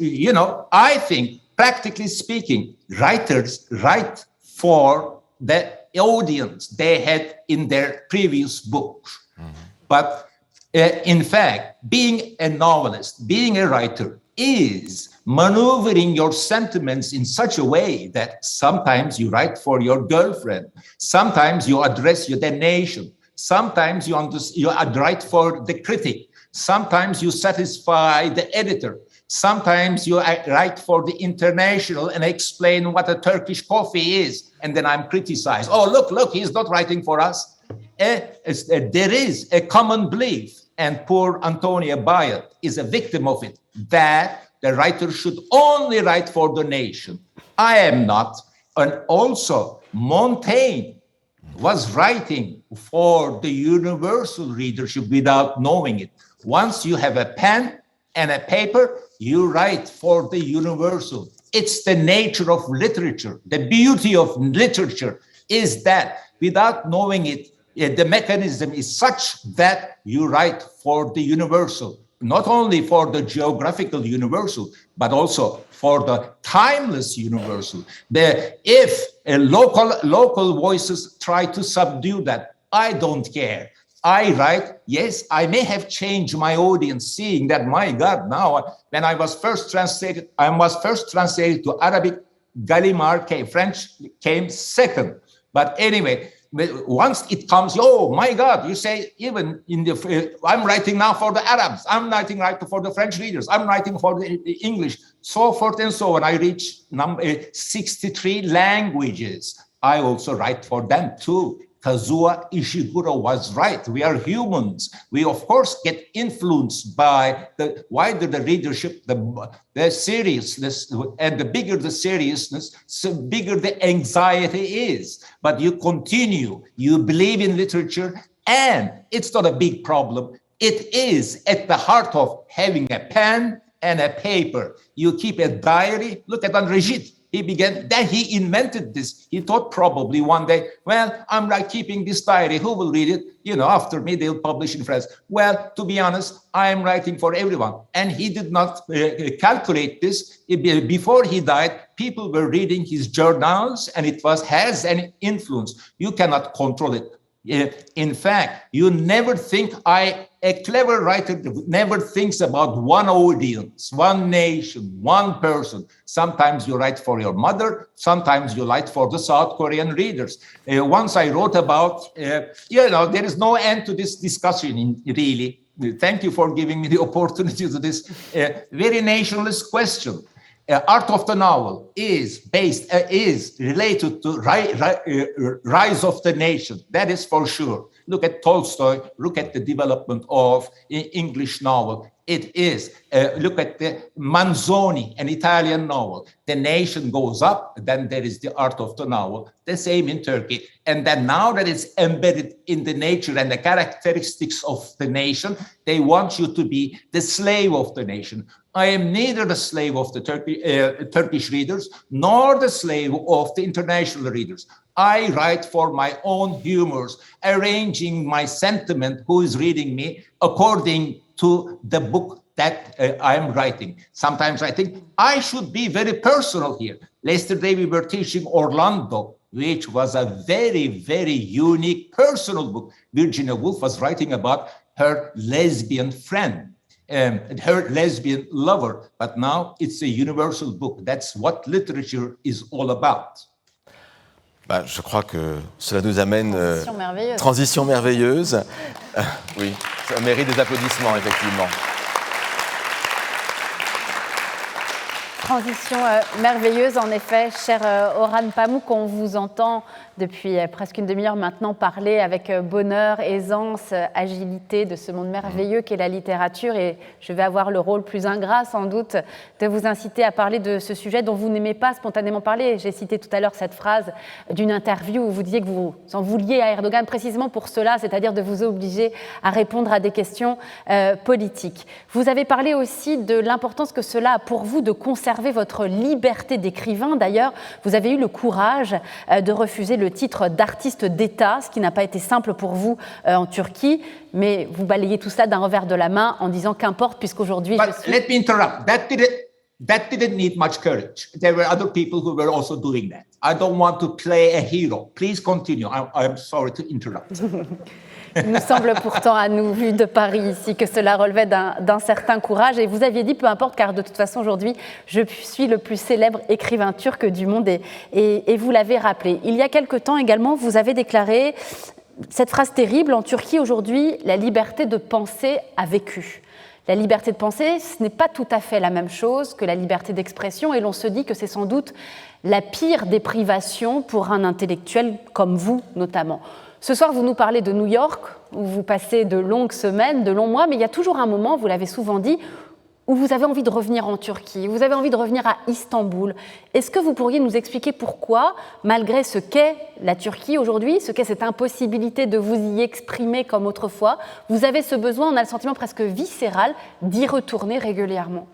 I think, practically speaking, writers write for the audience they had in their previous books. Mm-hmm. But in fact, being a novelist, being a writer, is maneuvering your sentiments in such a way that sometimes you write for your girlfriend, sometimes you address the nation, sometimes you write for the critic, sometimes you satisfy the editor, sometimes you write for the international and explain what a Turkish coffee is, and then I'm criticized. Oh, look, he's not writing for us. There is a common belief, and poor Antonio Bayet is a victim of it, that the writer should only write for the nation. I am not. And also, Montaigne was writing for the universal readership without knowing it. Once you have a pen and a paper, you write for the universal. It's the nature of literature. The beauty of literature is that without knowing it, the mechanism is such that you write for the universal, not only for the geographical universal, but also for the timeless universal. If local voices try to subdue that, I don't care. I write, yes, I may have changed my audience, seeing that, my God, now when I was first translated to Arabic, Gallimard French came second. But anyway, once it comes, oh my God, you say, even in the, I'm writing now for the Arabs, I'm writing for the French readers, I'm writing for the English, so forth and so on. I reach 63 languages. I also write for them too. Kazuo Ishiguro was right. We are humans. We, of course, get influenced by the wider the readership, the seriousness, and the bigger the seriousness, so bigger the anxiety is. But you continue. You believe in literature, and it's not a big problem. It is at the heart of having a pen and a paper. You keep a diary. Look at André Gide. He invented this. He thought probably one day, well, I'm like keeping this diary. Who will read it? After me, they'll publish in France. Well, to be honest, I'm writing for everyone. And he did not calculate this. Before he died, people were reading his journals, and it has an influence. You cannot control it. In fact, you never think a clever writer never thinks about one audience, one nation, one person. Sometimes you write for your mother, sometimes you write for the South Korean readers. Once I wrote about, there is no end to this discussion, really. Thank you for giving me the opportunity to this very nationalist question. Art of the novel is related to rise of the nation. That is for sure. Look at Tolstoy. Look at the development of English novel. It is. Look at the Manzoni, an Italian novel. The nation goes up, then there is the art of the novel. The same in Turkey. And then now that it's embedded in the nature and the characteristics of the nation, they want you to be the slave of the nation. I am neither the slave of the Turkish readers nor the slave of the international readers. I write for my own humors, arranging my sentiment, who is reading me, according to the book that I am writing. Sometimes I think I should be very personal here. Yesterday we were teaching Orlando, which was a very, very unique personal book. Virginia Woolf was writing about her lesbian friend and her lesbian lover, but now it's a universal book. That's what literature is all about. Je crois que cela nous amène... Transition merveilleuse. Oui, ça mérite des applaudissements, effectivement. Transition merveilleuse, en effet, cher Orhan Pamuk, on vous entend depuis presque une demi-heure maintenant parler avec bonheur, aisance, agilité de ce monde merveilleux qu'est la littérature, et je vais avoir le rôle plus ingrat sans doute de vous inciter à parler de ce sujet dont vous n'aimez pas spontanément parler. J'ai cité tout à l'heure cette phrase d'une interview où vous disiez que vous en vouliez à Erdogan précisément pour cela, c'est-à-dire de vous obliger à répondre à des questions politiques. Vous avez parlé aussi de l'importance que cela a pour vous de conserver votre liberté d'écrivain. D'ailleurs, vous avez eu le courage de refuser le titre d'artiste d'État, ce qui n'a pas été simple pour vous en Turquie, mais vous balayez tout ça d'un revers de la main en disant qu'importe, puisqu'aujourd'hui je suis... Let me interrupt. That didn't need much courage. There were other people who were also doing that. I don't want to play a hero. Please continue. I'm sorry to interrupt. Il nous semble pourtant à nous, vu de Paris ici, que cela relevait d'un certain courage. Et vous aviez dit, peu importe, car de toute façon, aujourd'hui, je suis le plus célèbre écrivain turc du monde. Et vous l'avez rappelé. Il y a quelque temps également, vous avez déclaré cette phrase terrible, en Turquie, aujourd'hui, la liberté de penser a vécu. La liberté de penser, ce n'est pas tout à fait la même chose que la liberté d'expression. Et l'on se dit que c'est sans doute la pire des privations pour un intellectuel comme vous, notamment. Ce soir, vous nous parlez de New York, où vous passez de longues semaines, de longs mois, mais il y a toujours un moment, vous l'avez souvent dit, où vous avez envie de revenir en Turquie, vous avez envie de revenir à Istanbul. Est-ce que vous pourriez nous expliquer pourquoi, malgré ce qu'est la Turquie aujourd'hui, ce qu'est cette impossibilité de vous y exprimer comme autrefois, vous avez ce besoin, on a le sentiment presque viscéral, d'y retourner régulièrement?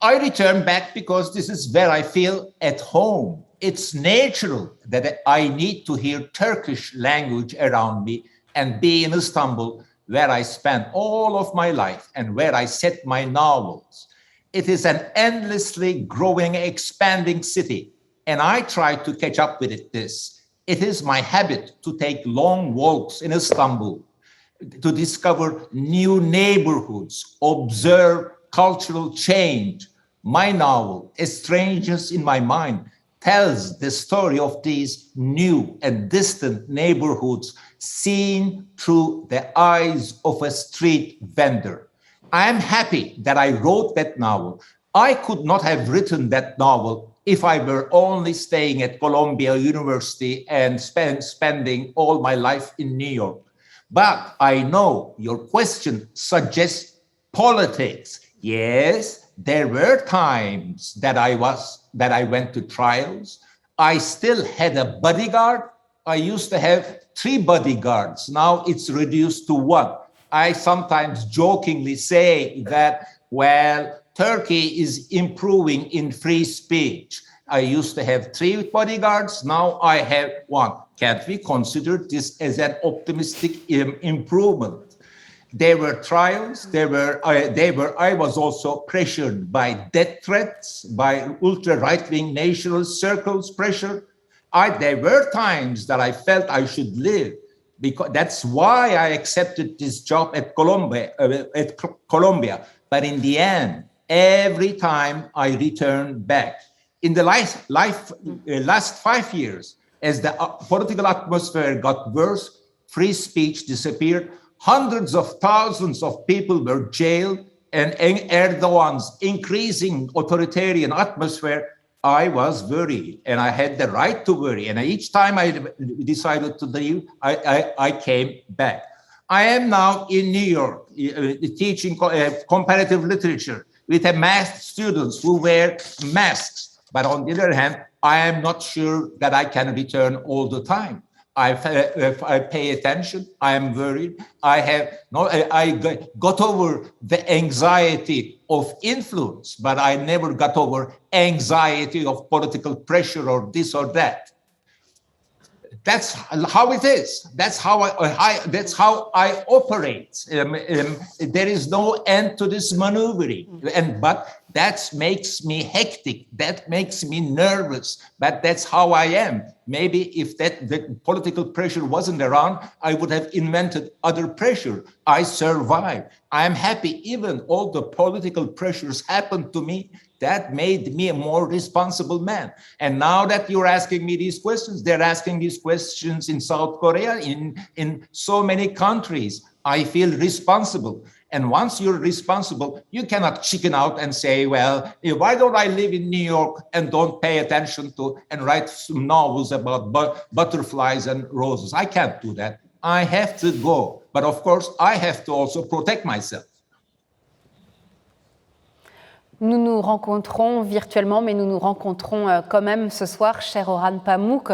I return back because this is where I feel at home. It's natural that I need to hear Turkish language around me and be in Istanbul, where I spent all of my life and where I set my novels. It is an endlessly growing, expanding city, and I try to catch up with it. It is my habit to take long walks in Istanbul, to discover new neighborhoods, observe cultural change. My novel, Strangers in My Mind, tells the story of these new and distant neighborhoods seen through the eyes of a street vendor. I am happy that I wrote that novel. I could not have written that novel if I were only staying at Columbia University and spending all my life in New York. But I know your question suggests politics. Yes, there were times that I went to trials. I still had a bodyguard. I used to have 3 bodyguards. Now it's reduced to 1. I sometimes jokingly say that, well, Turkey is improving in free speech. I used to have 3 bodyguards. Now I have 1. Can't we consider this as an optimistic improvement? There were trials. I was also pressured by death threats, by ultra right-wing nationalist circles pressure. There were times that I felt I should live, because that's why I accepted this job at Columbia. But in the end, every time I returned back. In the last 5 years, as the political atmosphere got worse, free speech disappeared. Hundreds of thousands of people were jailed, and Erdogan's increasing authoritarian atmosphere, I was worried, and I had the right to worry. And each time I decided to leave, I came back. I am now in New York teaching comparative literature with a math students who wear masks. But on the other hand, I am not sure that I can return all the time. I pay attention. I am worried. I got over the anxiety of influence, but I never got over anxiety of political pressure or this or that. That's how it is. That's how I operate. There is no end to this maneuvering, but that makes me hectic. That makes me nervous. But that's how I am. Maybe if the political pressure wasn't around, I would have invented other pressure. I survived. I am happy. Even all the political pressures happened to me. That made me a more responsible man. And now that you're asking me these questions, they're asking these questions in South Korea, in so many countries. I feel responsible. And once you're responsible, you cannot chicken out and say, well, why don't I live in New York and don't pay attention to and write some novels about butterflies and roses? I can't do that. I have to go. But of course, I have to also protect myself. Nous nous rencontrons virtuellement, mais nous nous rencontrons quand même ce soir, cher Orhan Pamuk,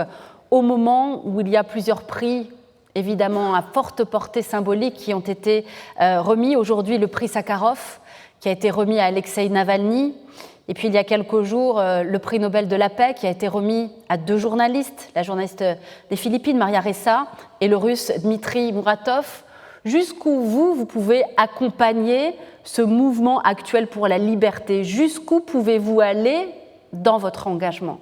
au moment où il y a plusieurs prix, évidemment à forte portée symbolique, qui ont été remis. Aujourd'hui, le prix Sakharov, qui a été remis à Alexeï Navalny. Et puis, il y a quelques jours, le prix Nobel de la paix, qui a été remis à deux journalistes, la journaliste des Philippines, Maria Ressa, et le russe Dmitri Muratov. Jusqu'où vous pouvez accompagner ce mouvement actuel pour la liberté? Jusqu'où pouvez-vous aller dans votre engagement?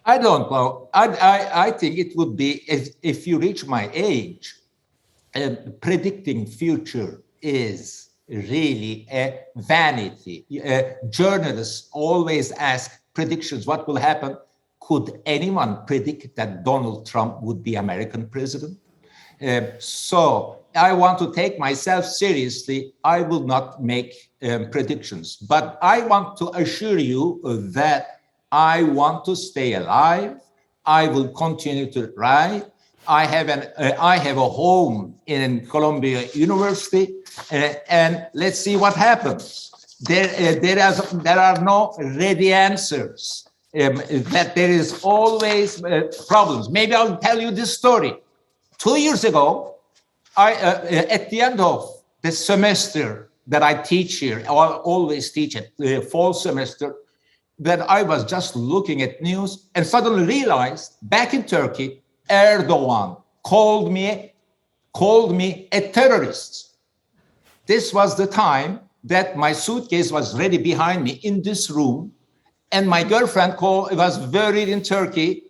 I don't know. I think it would be, if you reach my age, predicting future is really a vanity. Journalists always ask predictions, what will happen? Could anyone predict that Donald Trump would be American president? So I want to take myself seriously. I will not make predictions, but I want to assure you that I want to stay alive. I will continue to write. I have a home in Columbia University, and let's see what happens. There are no ready answers. That there is always problems. Maybe I'll tell you this story. 2 years ago, at the end of the semester that I teach here, I always teach at the fall semester, that I was just looking at news and suddenly realized back in Turkey, Erdogan called me a terrorist. This was the time that my suitcase was ready behind me in this room. And my girlfriend was buried in Turkey,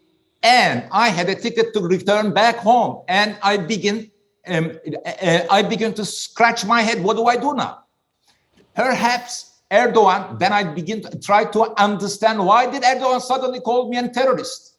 and I had a ticket to return back home. And I began to scratch my head. What do I do now? Perhaps Erdogan. Then I begin to try to understand why did Erdogan suddenly call me a terrorist?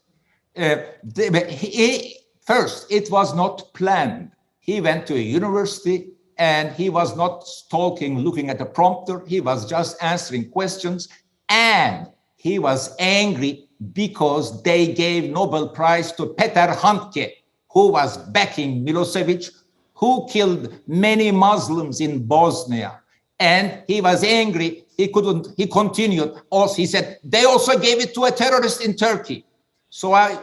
First, it was not planned. He went to a university, and he was not talking, looking at the prompter. He was just answering questions, and he was angry because they gave Nobel Prize to Peter Handke, who was backing Milosevic, who killed many Muslims in Bosnia. And he was angry. He continued. Also, he said, they also gave it to a terrorist in Turkey. So I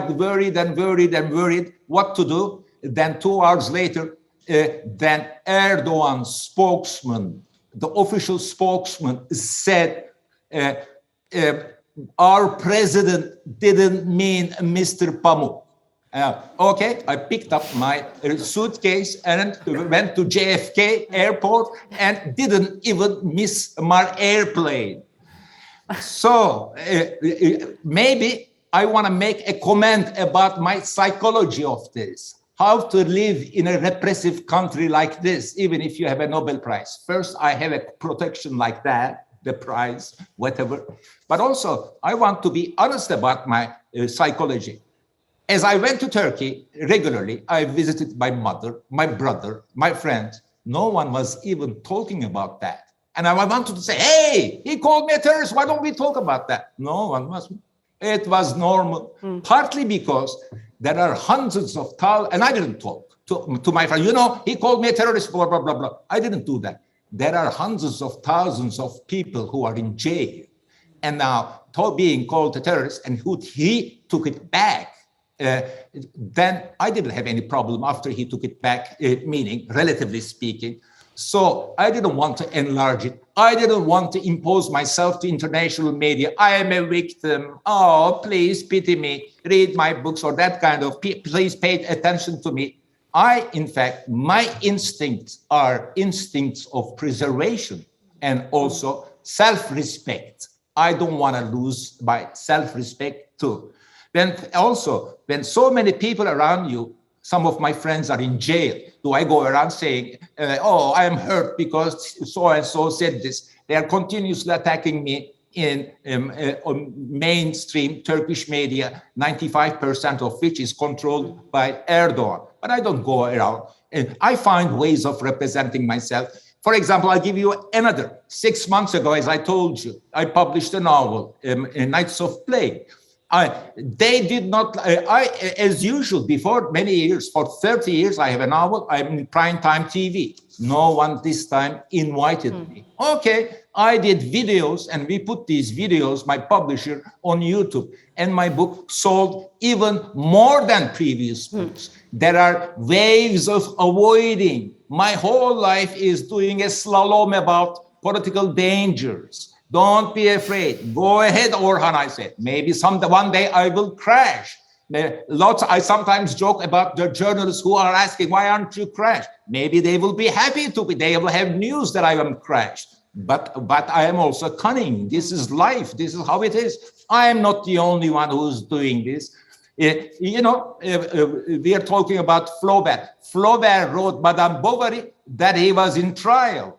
worried what to do. Then 2 hours later, then Erdogan's spokesman, the official spokesman, said, our president didn't mean Mr. Pamuk. Okay, I picked up my suitcase and went to JFK airport and didn't even miss my airplane. So maybe I want to make a comment about my psychology of this. How to live in a repressive country like this, even if you have a Nobel Prize. First, I have a protection like that, the prize, whatever. But also, I want to be honest about my psychology. As I went to Turkey regularly, I visited my mother, my brother, my friends. No one was even talking about that. And I wanted to say, hey, he called me a terrorist. Why don't we talk about that? No one was. It was normal, partly because there are hundreds of thousands, and I didn't talk to my friend, he called me a terrorist, blah, blah, blah, blah. I didn't do that. There are hundreds of thousands of people who are in jail and now being called a terrorist, and he took it back. Then I didn't have any problem after he took it back, meaning relatively speaking. So I didn't want to enlarge it. I didn't want to impose myself to international media. I am a victim. Oh, please pity me. Read my books or that kind of, please pay attention to me. In fact, my instincts are instincts of preservation and also self-respect. I don't want to lose my self-respect too. When so many people around you, some of my friends are in jail, do I go around saying, I am hurt because so-and-so said this? They are continuously attacking me in mainstream Turkish media, 95% of which is controlled by Erdogan. But I don't go around. And I find ways of representing myself. For example, I'll give you another. 6 months ago, as I told you, I published a novel, Nights of Plague. They did not, as usual, before many years, for 30 years, I have a novel, I'm in primetime TV. No one this time invited me. Okay, I did videos, and we put these videos, my publisher, on YouTube. And my book sold even more than previous books. There are waves of avoiding. My whole life is doing a slalom about political dangers. Don't be afraid. Go ahead, Orhan, I said. Maybe one day I will crash. I sometimes joke about the journalists who are asking, why aren't you crashed? Maybe they will be happy to be. They will have news that I am crashed. But I am also cunning. This is life. This is how it is. I am not the only one who's doing this. We are talking about Flaubert. Flaubert wrote Madame Bovary that he was in trial.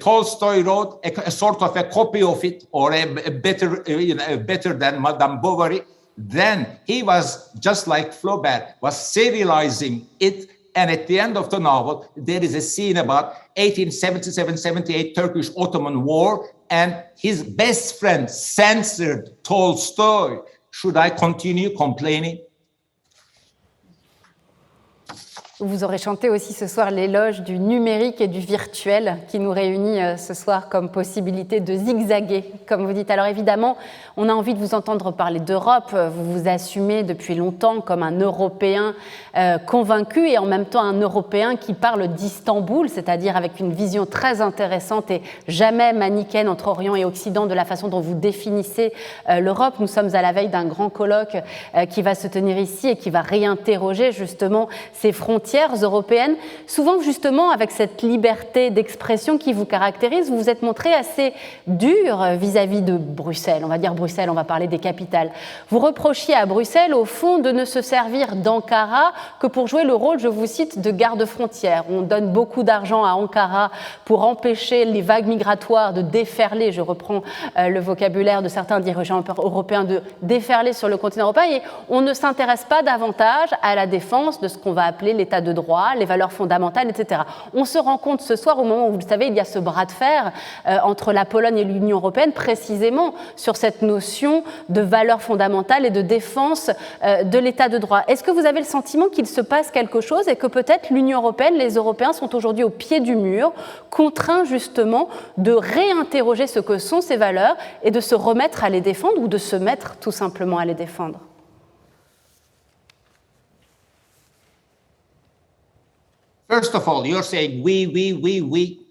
Tolstoy wrote a sort of a copy of it, or a better than Madame Bovary. Then he was, just like Flaubert, was serializing it. And at the end of the novel, there is a scene about 1877-78 Turkish-Ottoman War, and his best friend censored Tolstoy. Should I continue complaining? Vous aurez chanté aussi ce soir l'éloge du numérique et du virtuel qui nous réunit ce soir comme possibilité de zigzaguer, comme vous dites. Alors évidemment, on a envie de vous entendre parler d'Europe. Vous vous assumez depuis longtemps comme un Européen convaincu et en même temps un Européen qui parle d'Istanbul, c'est-à-dire avec une vision très intéressante et jamais manichéenne entre Orient et Occident de la façon dont vous définissez l'Europe. Nous sommes à la veille d'un grand colloque qui va se tenir ici et qui va réinterroger justement ces frontières européennes. Souvent, justement, avec cette liberté d'expression qui vous caractérise, vous vous êtes montré assez dur vis-à-vis de Bruxelles. On va dire Bruxelles, on va parler des capitales. Vous reprochiez à Bruxelles, au fond, de ne se servir d'Ankara que pour jouer le rôle, je vous cite, de garde-frontière. On donne beaucoup d'argent à Ankara pour empêcher les vagues migratoires de déferler, je reprends le vocabulaire de certains dirigeants européens, de déferler sur le continent européen, et on ne s'intéresse pas davantage à la défense de ce qu'on va appeler l'état de droit, les valeurs fondamentales, etc. On se rend compte ce soir, au moment où, vous le savez, il y a ce bras de fer entre la Pologne et l'Union européenne, précisément sur cette notion de valeurs fondamentales et de défense de l'état de droit. Est-ce que vous avez le sentiment qu'il se passe quelque chose et que peut-être l'Union européenne, les Européens sont aujourd'hui au pied du mur, contraints justement de réinterroger ce que sont ces valeurs et de se remettre à les défendre ou de se mettre tout simplement à les défendre? First of all, you're saying we.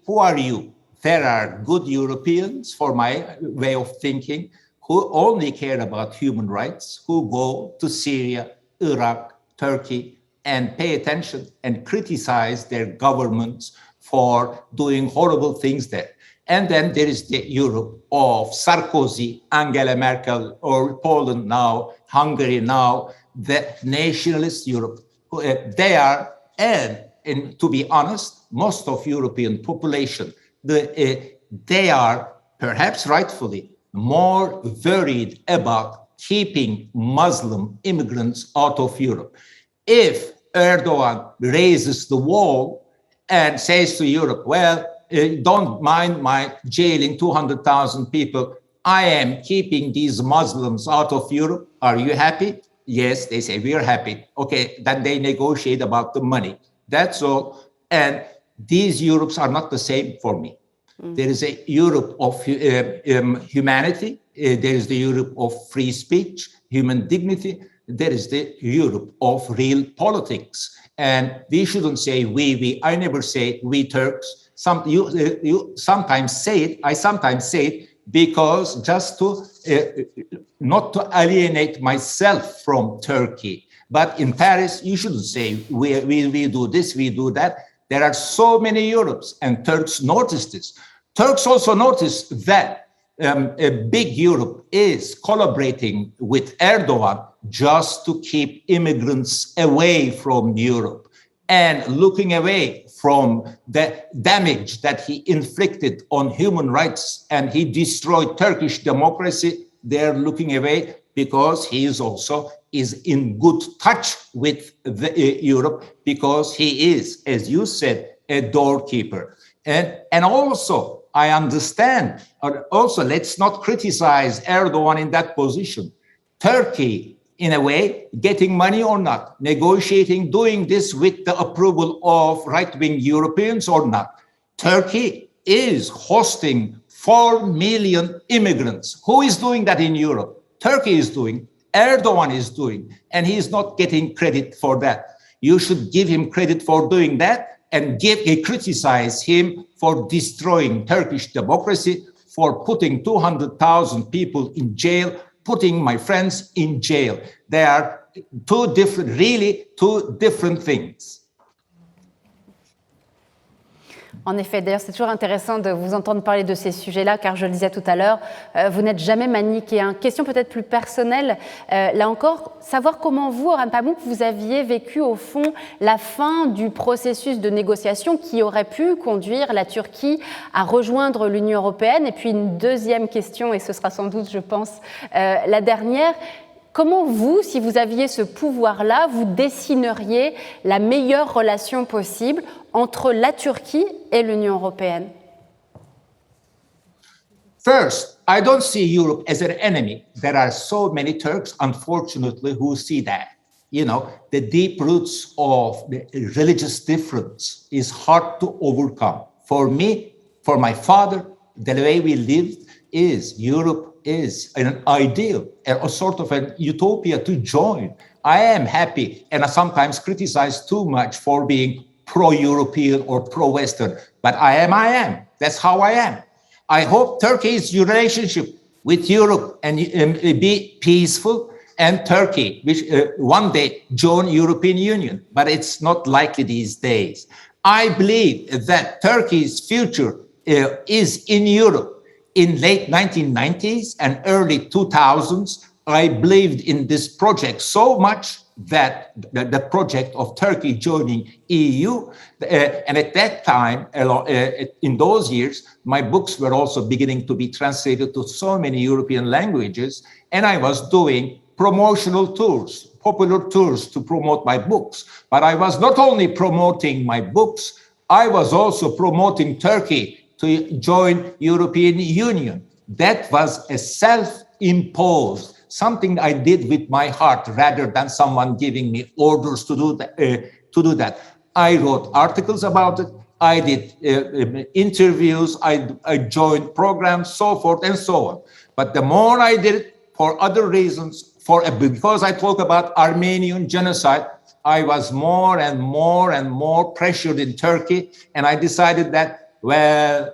Who are you? There are good Europeans, for my way of thinking, who only care about human rights, who go to Syria, Iraq, Turkey, and pay attention and criticize their governments for doing horrible things there. And then there is the Europe of Sarkozy, Angela Merkel, or Poland now, Hungary now, the nationalist Europe. They are, and to be honest, most of European population, they are perhaps rightfully more worried about keeping Muslim immigrants out of Europe. If Erdogan raises the wall and says to Europe, well, don't mind my jailing 200,000 people, I am keeping these Muslims out of Europe. Are you happy? Yes, they say, we are happy. Okay, then they negotiate about the money. That's all. And these Europes are not the same for me. There is a Europe of humanity. There is the Europe of free speech, human dignity. There is the Europe of real politics. And we shouldn't say we. I never say we Turks. You sometimes say it. I sometimes say it because just to not to alienate myself from Turkey. But in Paris, you shouldn't say we do this, we do that. There are so many Europes, and Turks notice this. Turks also notice that a big Europe is collaborating with Erdogan just to keep immigrants away from Europe and looking away from the damage that he inflicted on human rights, and he destroyed Turkish democracy. They're looking away because he is in good touch with Europe, because he is, as you said, a doorkeeper. And also, I understand, also let's not criticize Erdogan in that position. Turkey, in a way, getting money or not, negotiating, doing this with the approval of right-wing Europeans or not. Turkey is hosting 4 million immigrants. Who is doing that in Europe? Turkey is doing, Erdogan is doing, and he is not getting credit for that. You should give him credit for doing that and criticize him for destroying Turkish democracy, for putting 200,000 people in jail, putting my friends in jail. They are two different things. En effet, d'ailleurs, c'est toujours intéressant de vous entendre parler de ces sujets-là, car je le disais tout à l'heure, vous n'êtes jamais manichéen. Question peut-être plus personnelle, là encore, savoir comment vous, Orhan Pamuk, vous aviez vécu au fond la fin du processus de négociation qui aurait pu conduire la Turquie à rejoindre l'Union européenne. Et puis une deuxième question, et ce sera sans doute, je pense, la dernière. Comment vous, si vous aviez ce pouvoir-là, vous dessineriez la meilleure relation possible entre la Turquie et l'Union européenne? First, I don't see Europe as an enemy. There are so many Turks, unfortunately, who see that. You know, the deep roots of the religious difference is hard to overcome. For me, for my father, the way we lived is Europe is an ideal, a sort of an utopia to join. I am happy, and I sometimes criticize too much for being pro-European or pro-Western, but I am. That's how I am. I hope Turkey's relationship with Europe and be peaceful, and Turkey, which one day join European Union, but it's not likely these days. I believe that Turkey's future is in Europe. In late 1990s and early 2000s, I believed in this project so much that the project of Turkey joining EU, and at that time, in those years, my books were also beginning to be translated to so many European languages, and I was doing promotional tours, popular tours to promote my books. But I was not only promoting my books, I was also promoting Turkey to join European Union. That was a self-imposed, something I did with my heart rather than someone giving me orders to do that. I wrote articles about it. I did interviews. I joined programs, so forth and so on. But the more I did it for other reasons, because I talk about Armenian genocide, I was more and more pressured in Turkey, and I decided that, well,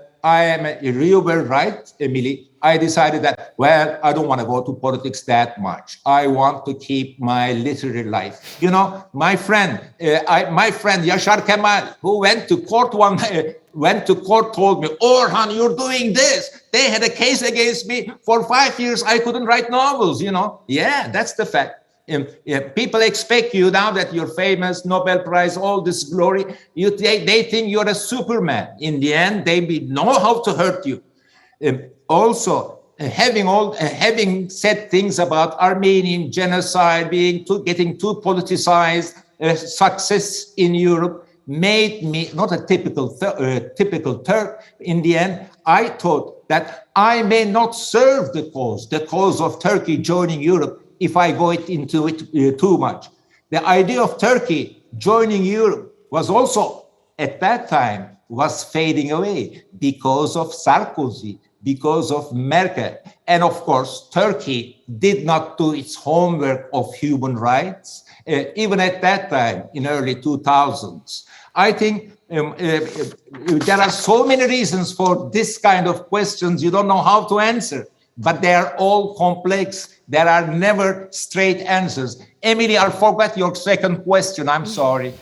you were right, Emilie. I decided that, well, I don't want to go to politics that much. I want to keep my literary life. You know, my friend Yashar Kemal, who went to court told me, Orhan, you're doing this. They had a case against me for 5 years. I couldn't write novels, you know. Yeah, that's the fact. People expect you now that you're famous, Nobel Prize, all this glory. They think you're a Superman. In the end, they know how to hurt you. Also, having said things about Armenian genocide, getting too politicized, success in Europe made me not a typical Turk. In the end, I thought that I may not serve the cause of Turkey joining Europe if I go into it too much. The idea of Turkey joining Europe was also, at that time, was fading away because of Sarkozy, because of Merkel. And of course, Turkey did not do its homework of human rights, even at that time, in early 2000s. I think there are so many reasons for this kind of questions you don't know how to answer, but they are all complex. There are never straight answers. Emilie, I forgot your second question. I'm sorry.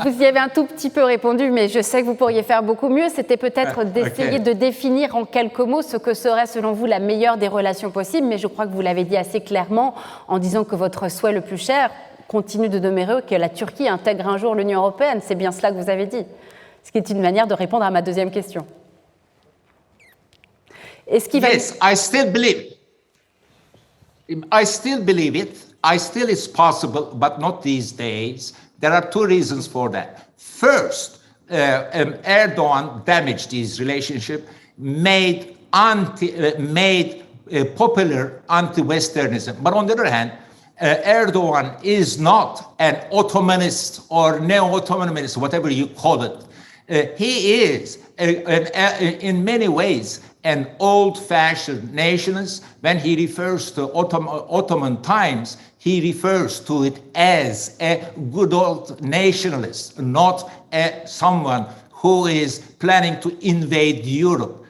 Vous y avez un tout petit peu répondu, mais je sais que vous pourriez faire beaucoup mieux. C'était peut-être d'essayer de définir en quelques mots ce que serait selon vous la meilleure des relations possibles, mais je crois que vous l'avez dit assez clairement en disant que votre souhait le plus cher continue de demeurer que la Turquie intègre un jour l'Union européenne. C'est bien cela que vous avez dit, ce qui est une manière de répondre à ma deuxième question. Yes, I still believe. I still believe it. I still it's possible, but not these days. There are two reasons for that. First, Erdogan damaged his relationship, made popular anti-Westernism. But on the other hand, Erdogan is not an Ottomanist or neo-Ottomanist, whatever you call it. He is, in many ways, an old-fashioned nationalist. When he refers to Ottoman times, he refers to it as a good old nationalist, not someone who is planning to invade Europe.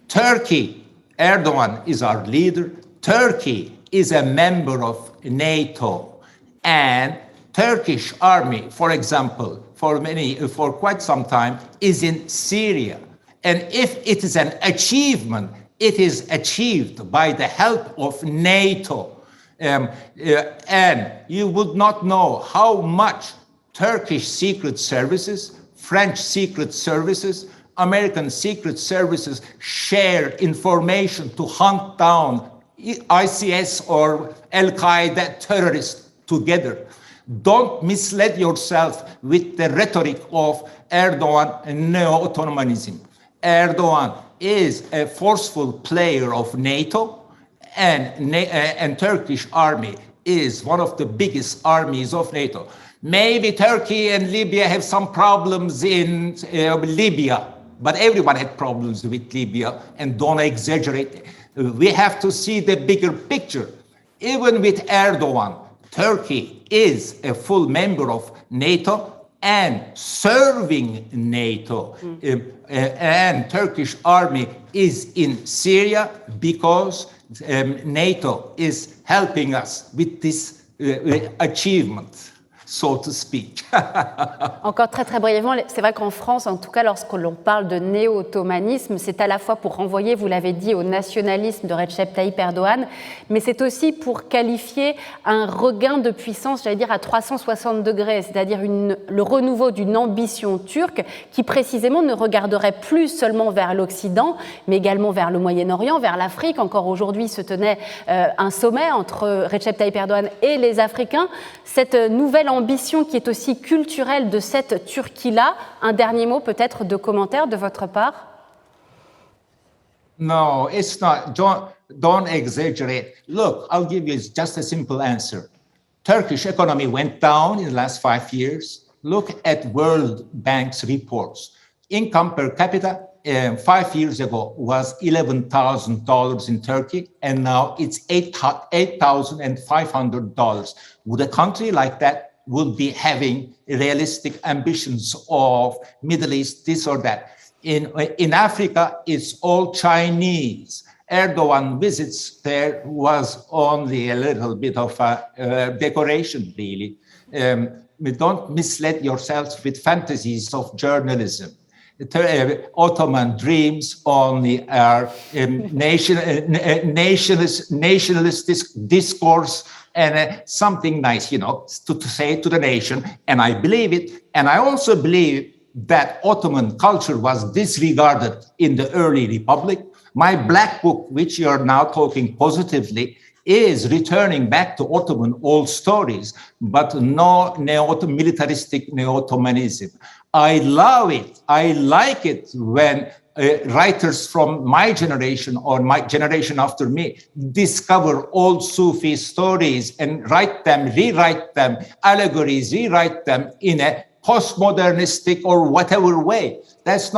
Turkey, Erdogan is our leader. Turkey is a member of NATO, and Turkish army, for example, for quite some time, is in Syria. And if it is an achievement, it is achieved by the help of NATO. And you would not know how much Turkish secret services, French secret services, American secret services share information to hunt down ISIS or Al-Qaeda terrorists together. Don't mislead yourself with the rhetoric of Erdogan and neo-Ottomanism. Erdogan is a forceful player of NATO, and Turkish army is one of the biggest armies of NATO. Maybe Turkey and Libya have some problems in Libya, but everyone had problems with Libya, and don't exaggerate. We have to see the bigger picture. Even with Erdogan, Turkey is a full member of NATO and serving NATO. And Turkish army is in Syria because NATO is helping us with this achievement, so to speak. Encore très très brièvement, c'est vrai qu'en France, en tout cas lorsque l'on parle de néo-ottomanisme, c'est à la fois pour renvoyer, vous l'avez dit, au nationalisme de Recep Tayyip Erdogan, mais c'est aussi pour qualifier un regain de puissance, j'allais dire à 360 degrés, c'est-à-dire le renouveau d'une ambition turque qui précisément ne regarderait plus seulement vers l'Occident, mais également vers le Moyen-Orient, vers l'Afrique. Encore aujourd'hui se tenait un sommet entre Recep Tayyip Erdogan et les Africains. Cette nouvelle ambition qui est aussi culturelle de cette Turquie-là. Un dernier mot peut-être de commentaire de votre part? No, it's not. Don't exaggerate. Look, I'll give you just a simple answer. Turkish economy went down in the last 5 years. Look at World Bank's reports. Income per capita 5 years ago was $11,000 in Turkey, and now it's $8,500. Would a country like that would be having realistic ambitions of Middle East, this or that? In Africa, it's all Chinese. Erdogan visits there was only a little bit of a decoration, really. Don't mislead yourselves with fantasies of journalism. Ottoman dreams only are nationalist discourse and something nice, to say to the nation. And I believe it. And I also believe that Ottoman culture was disregarded in the early republic. My black book, which you are now talking positively, is returning back to Ottoman old stories, but no militaristic neo-Ottomanism. I love it. I like it when writers from my generation or my generation after me discover old Sufi stories and write them, rewrite them, allegories, rewrite them in a postmodernistic or whatever way. That's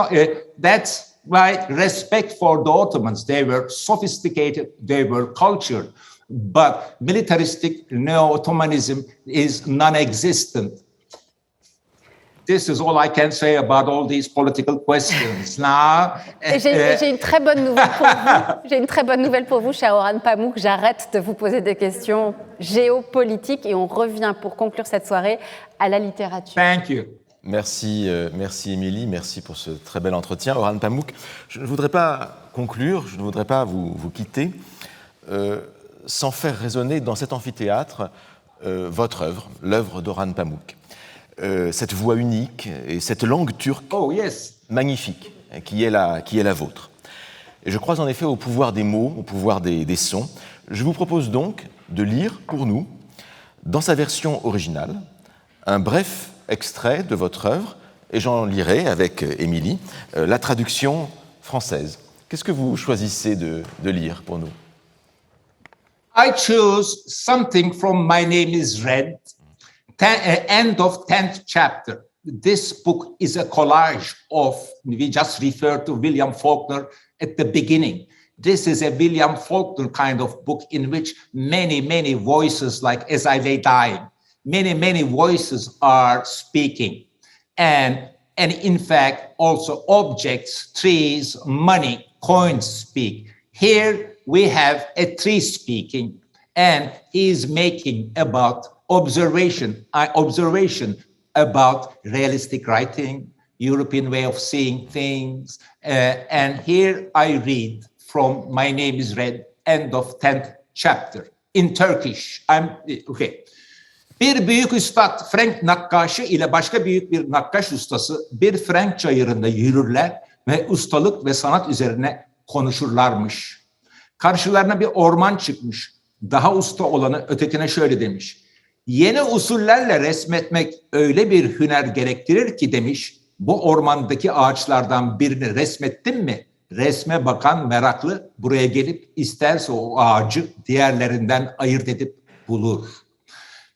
my respect for the Ottomans. They were sophisticated, they were cultured, but militaristic neo-Ottomanism is non-existent. This is all I can say about all these political questions. Now, j'ai une très bonne nouvelle pour vous. J'ai une très bonne nouvelle pour vous, cher Orhan Pamuk. J'arrête de vous poser des questions géopolitiques et on revient pour conclure cette soirée à la littérature. Thank you. Merci Emilie, merci pour ce très bel entretien. Orhan Pamuk, je ne voudrais pas conclure, je ne voudrais pas vous quitter sans faire résonner dans cet amphithéâtre votre œuvre, l'œuvre d'Orhan Pamuk. Cette voix unique et cette langue turque magnifique qui est la vôtre. Et je crois en effet au pouvoir des mots, au pouvoir des sons. Je vous propose donc de lire pour nous, dans sa version originale, un bref extrait de votre œuvre, et j'en lirai avec Emilie la traduction française. Qu'est-ce que vous choisissez de lire pour nous? I choose something from My Name is Red, end of 10th chapter. This book is a collage of, we just referred to William Faulkner at the beginning. This is a William Faulkner kind of book in which many voices, like As I Lay Dying, many voices are speaking. And in fact, also objects, trees, money, coins speak. Here we have a tree speaking, and he is making about observation about realistic writing, European way of seeing things. And here I read from My Name is Red, end of 10th chapter, in Turkish. Okay. Bir büyük üstad Frank nakkaşı ile başka büyük bir nakkaş ustası bir Frank çayırında yürürler ve ustalık ve sanat üzerine konuşurlarmış. Karşılarına bir orman çıkmış. Daha usta olanı ötekine şöyle demiş. Yeni usullerle resmetmek öyle bir hüner gerektirir ki demiş, bu ormandaki ağaçlardan birini resmettin mi? Resme bakan meraklı buraya gelip isterse o ağacı diğerlerinden ayırt edip bulur.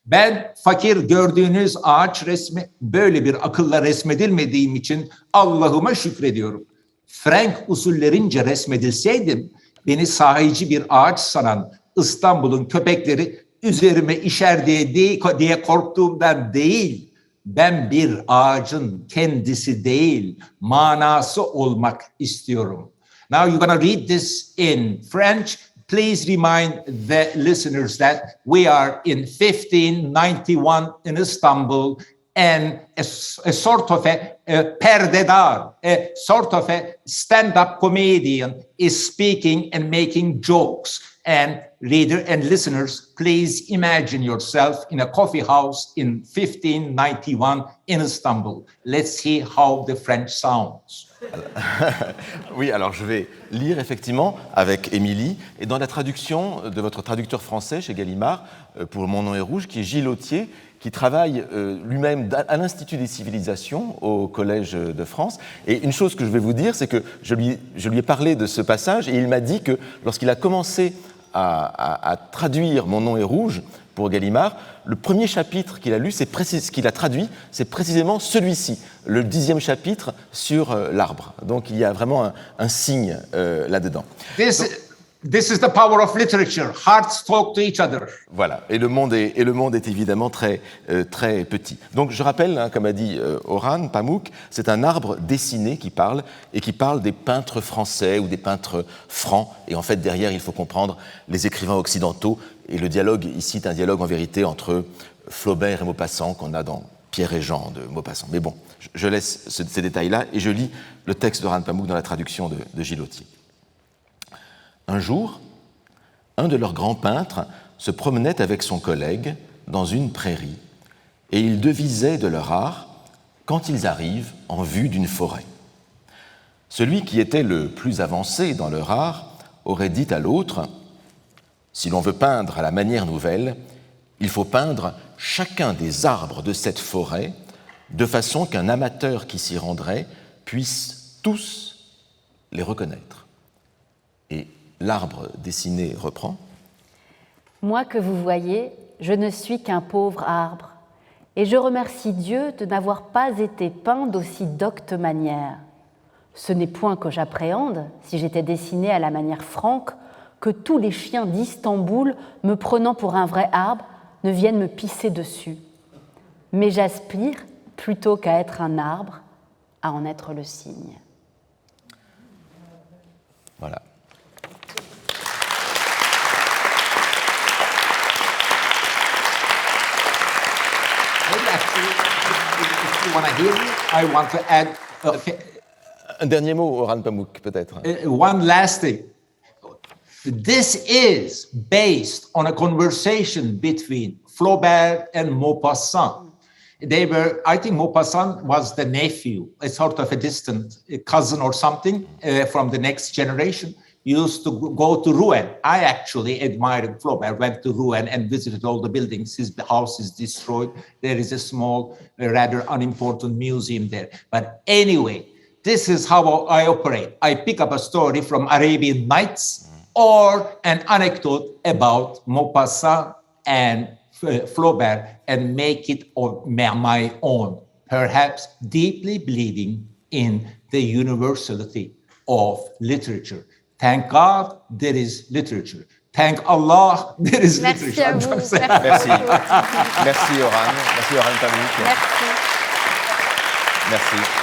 Ben fakir gördüğünüz ağaç resmi böyle bir akılla resmedilmediğim için Allah'ıma şükrediyorum. Frank usullerince resmedilseydim beni sahici bir ağaç sanan İstanbul'un köpekleri üzerime işer diye korktuğumdan değil, ben bir ağacın kendisi değil, manası olmak istiyorum. Now you're going to read this in French. Please remind the listeners that we are in 1591 in Istanbul, and a sort of a perdedar, a sort of a stand-up comedian is speaking and making jokes. And reader and listeners, please imagine yourself in a coffee house in 1591 in Istanbul. Let's see how the French sounds. Oui, alors je vais lire effectivement avec Emilie, et dans la traduction de votre traducteur français chez Gallimard, pour Mon nom est rouge, qui est Gilles Autier, qui travaille lui-même à l'Institut des civilisations au Collège de France. Et une chose que je vais vous dire, c'est que je lui ai parlé de ce passage, et il m'a dit que lorsqu'il a commencé à traduire Mon nom est rouge pour Gallimard, le premier chapitre qu'il a lu, qu'il a traduit, c'est précisément celui-ci, le 10e chapitre sur l'arbre. Donc il y a vraiment un signe là-dedans. This is the power of literature. Hearts talk to each other. Voilà, et le monde est évidemment très petit. Donc je rappelle, comme a dit Orhan Pamuk, c'est un arbre dessiné qui parle, et qui parle des peintres français ou des peintres francs. Et en fait, derrière, il faut comprendre les écrivains occidentaux. Et le dialogue ici est un dialogue en vérité entre Flaubert et Maupassant, qu'on a dans Pierre et Jean de Maupassant. Mais bon, je laisse ces détails-là, et je lis le texte d'Orhan Pamuk dans la traduction de Gilles Autier. Un jour, un de leurs grands peintres se promenait avec son collègue dans une prairie, et ils devisaient de leur art quand ils arrivent en vue d'une forêt. Celui qui était le plus avancé dans leur art aurait dit à l'autre : « Si l'on veut peindre à la manière nouvelle, il faut peindre chacun des arbres de cette forêt de façon qu'un amateur qui s'y rendrait puisse tous les reconnaître. Et l'arbre dessiné reprend. Moi que vous voyez, je ne suis qu'un pauvre arbre, et je remercie Dieu de n'avoir pas été peint d'aussi docte manière. Ce n'est point que j'appréhende, si j'étais dessiné à la manière franque, que tous les chiens d'Istanbul, me prenant pour un vrai arbre, ne viennent me pisser dessus. Mais j'aspire, plutôt qu'à être un arbre, à en être le signe. Voilà. If you want to hear me, I want to add Un dernier mot, Orhan Pamuk, peut-être. One last thing. This is based on a conversation between Flaubert and Maupassant. They were, I think Maupassant was the nephew, a sort of a distant cousin or something from the next generation. Used to go to Rouen. I actually admired Flaubert, went to Rouen and visited all the buildings. His house is destroyed. There is a small, rather unimportant museum there. But anyway, this is how I operate. I pick up a story from Arabian Nights or an anecdote about Maupassant and Flaubert and make it my own, perhaps deeply believing in the universality of literature. Thank God there is literature. Thank Allah there is Merci literature. à vous. Merci. Merci Orhan. Merci Orhan Pamuk. Merci. Merci.